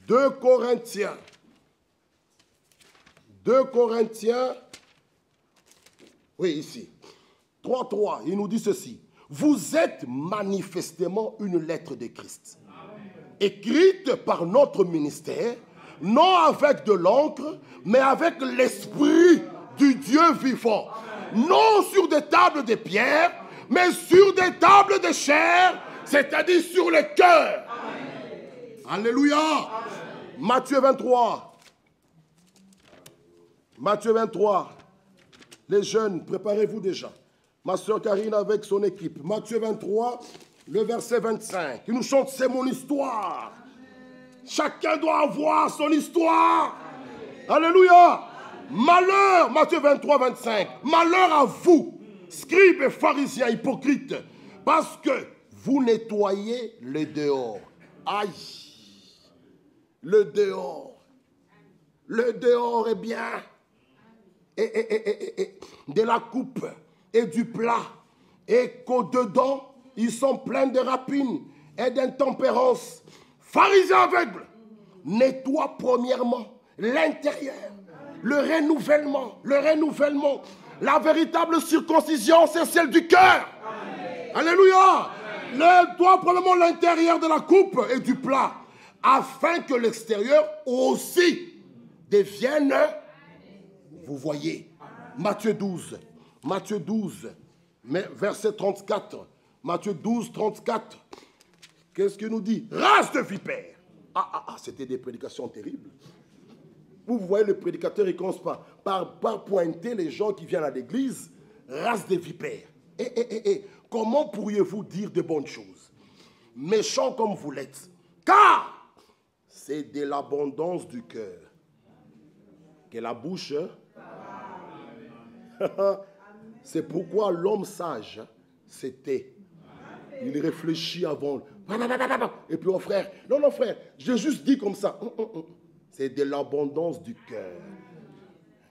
2 Corinthiens, oui, ici. 3, 3, il nous dit ceci. Vous êtes manifestement une lettre de Christ, écrite par notre ministère, non avec de l'encre, mais avec l'esprit du Dieu vivant. Non sur des tables de pierre, mais sur des tables de chair, c'est-à-dire sur le cœur. Alléluia. Amen. Matthieu 23. Matthieu 23. Les jeunes, préparez-vous déjà. Ma soeur Karine avec son équipe. Matthieu 23, le verset 25. Il nous chante, c'est mon histoire. Chacun doit avoir son histoire. Alléluia. Malheur, Matthieu 23, 25. Malheur à vous, scribes et pharisiens hypocrites, parce que vous nettoyez le dehors. Aïe. Le dehors. Le dehors est bien. Et de la coupe et du plat. Et qu'au-dedans, ils sont pleins de rapines et d'intempérance. Pharisiens aveugles, nettoie premièrement l'intérieur. Le renouvellement. La véritable circoncision, c'est celle du cœur. Alléluia. Nettoie premièrement l'intérieur de la coupe et du plat, afin que l'extérieur aussi devienne, vous voyez, Matthieu 12, verset 34, Matthieu 12, 34, qu'est-ce qu'il nous dit? Race de vipères. C'était des prédications terribles. Vous voyez, le prédicateur, il commence par pointer les gens qui viennent à l'église, race de vipères. Comment pourriez-vous dire de bonnes choses? Méchants comme vous l'êtes. Car c'est de l'abondance du cœur que la bouche... C'est pourquoi l'homme sage, c'était... Il réfléchit avant. Et puis, oh frère, non frère, j'ai juste dit comme ça. C'est de l'abondance du cœur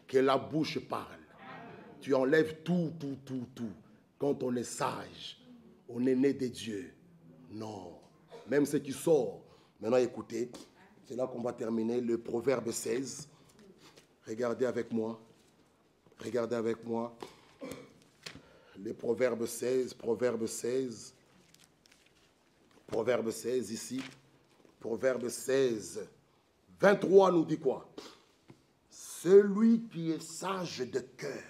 que la bouche parle. Tu enlèves tout. Quand on est sage, on est né de Dieu. Non. Même ce qui sort. Maintenant, écoutez, c'est là qu'on va terminer le proverbe 16. Regardez avec moi. les Proverbes 16, Proverbes 16. Proverbe 16 ici. Proverbe 16, 23 nous dit quoi? Celui qui est sage de cœur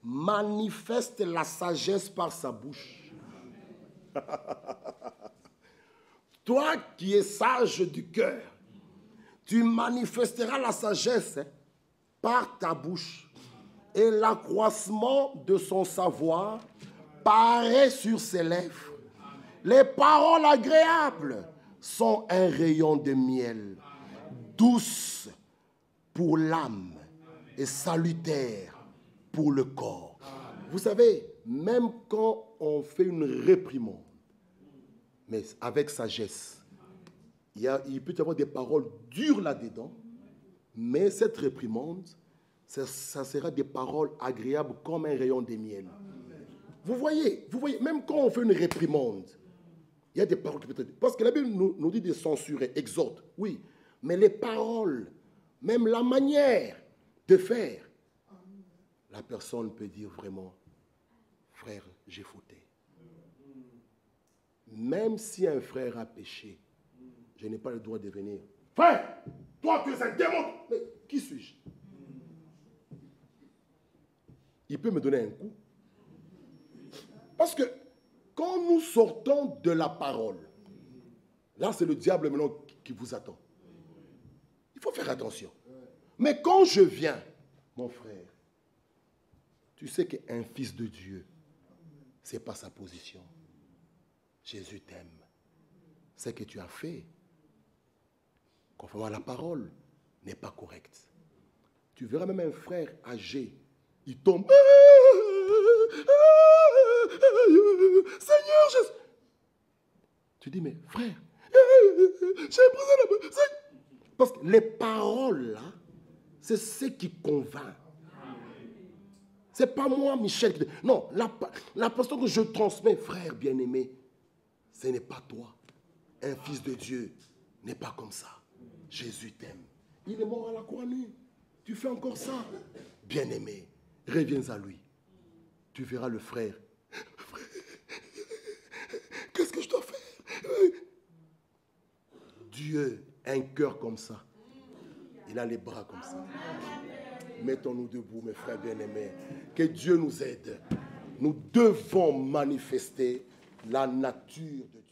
manifeste la sagesse par sa bouche. Toi qui es sage du cœur, tu manifesteras la sagesse par ta bouche. Et l'accroissement de son savoir paraît sur ses lèvres. Les paroles agréables sont un rayon de miel, douce pour l'âme et salutaire pour le corps. Vous savez, même quand on fait une réprimande, mais avec sagesse, il peut y avoir des paroles dures là-dedans, mais cette réprimande, ça sera des paroles agréables comme un rayon de miel. Vous voyez, même quand on fait une réprimande, il y a des paroles qui peuvent être... Parce que la Bible nous dit de censurer, exhorte, oui, mais les paroles, même la manière de faire, la personne peut dire vraiment, frère, j'ai fauté. Même si un frère a péché, je n'ai pas le droit de venir. Frère, toi tu es un démon. Mais qui suis-je? Il peut me donner un coup. Parce que quand nous sortons de la parole, là c'est le diable maintenant qui vous attend. Il faut faire attention. Mais quand je viens, mon frère, tu sais qu'un fils de Dieu, ce n'est pas sa position. Jésus t'aime. Ce que tu as fait, conformément à la parole, n'est pas correct. Tu verras même un frère âgé, il tombe. Seigneur Jésus. Tu dis, mais frère, j'ai besoin de... Parce que les paroles, là, c'est ce qui convainc. Ce n'est pas moi, Michel. Non, la personne que je transmets, frère bien-aimé, ce n'est pas toi. Un fils de Dieu n'est pas comme ça. Jésus t'aime. Il est mort à la croix nue. Tu fais encore ça. Bien-aimé, reviens à lui. Tu verras le frère. Frère, qu'est-ce que je dois faire? Dieu a un cœur comme ça. Il a les bras comme ça. Mettons-nous debout, mes frères bien-aimés. Que Dieu nous aide. Nous devons manifester la nature de Dieu.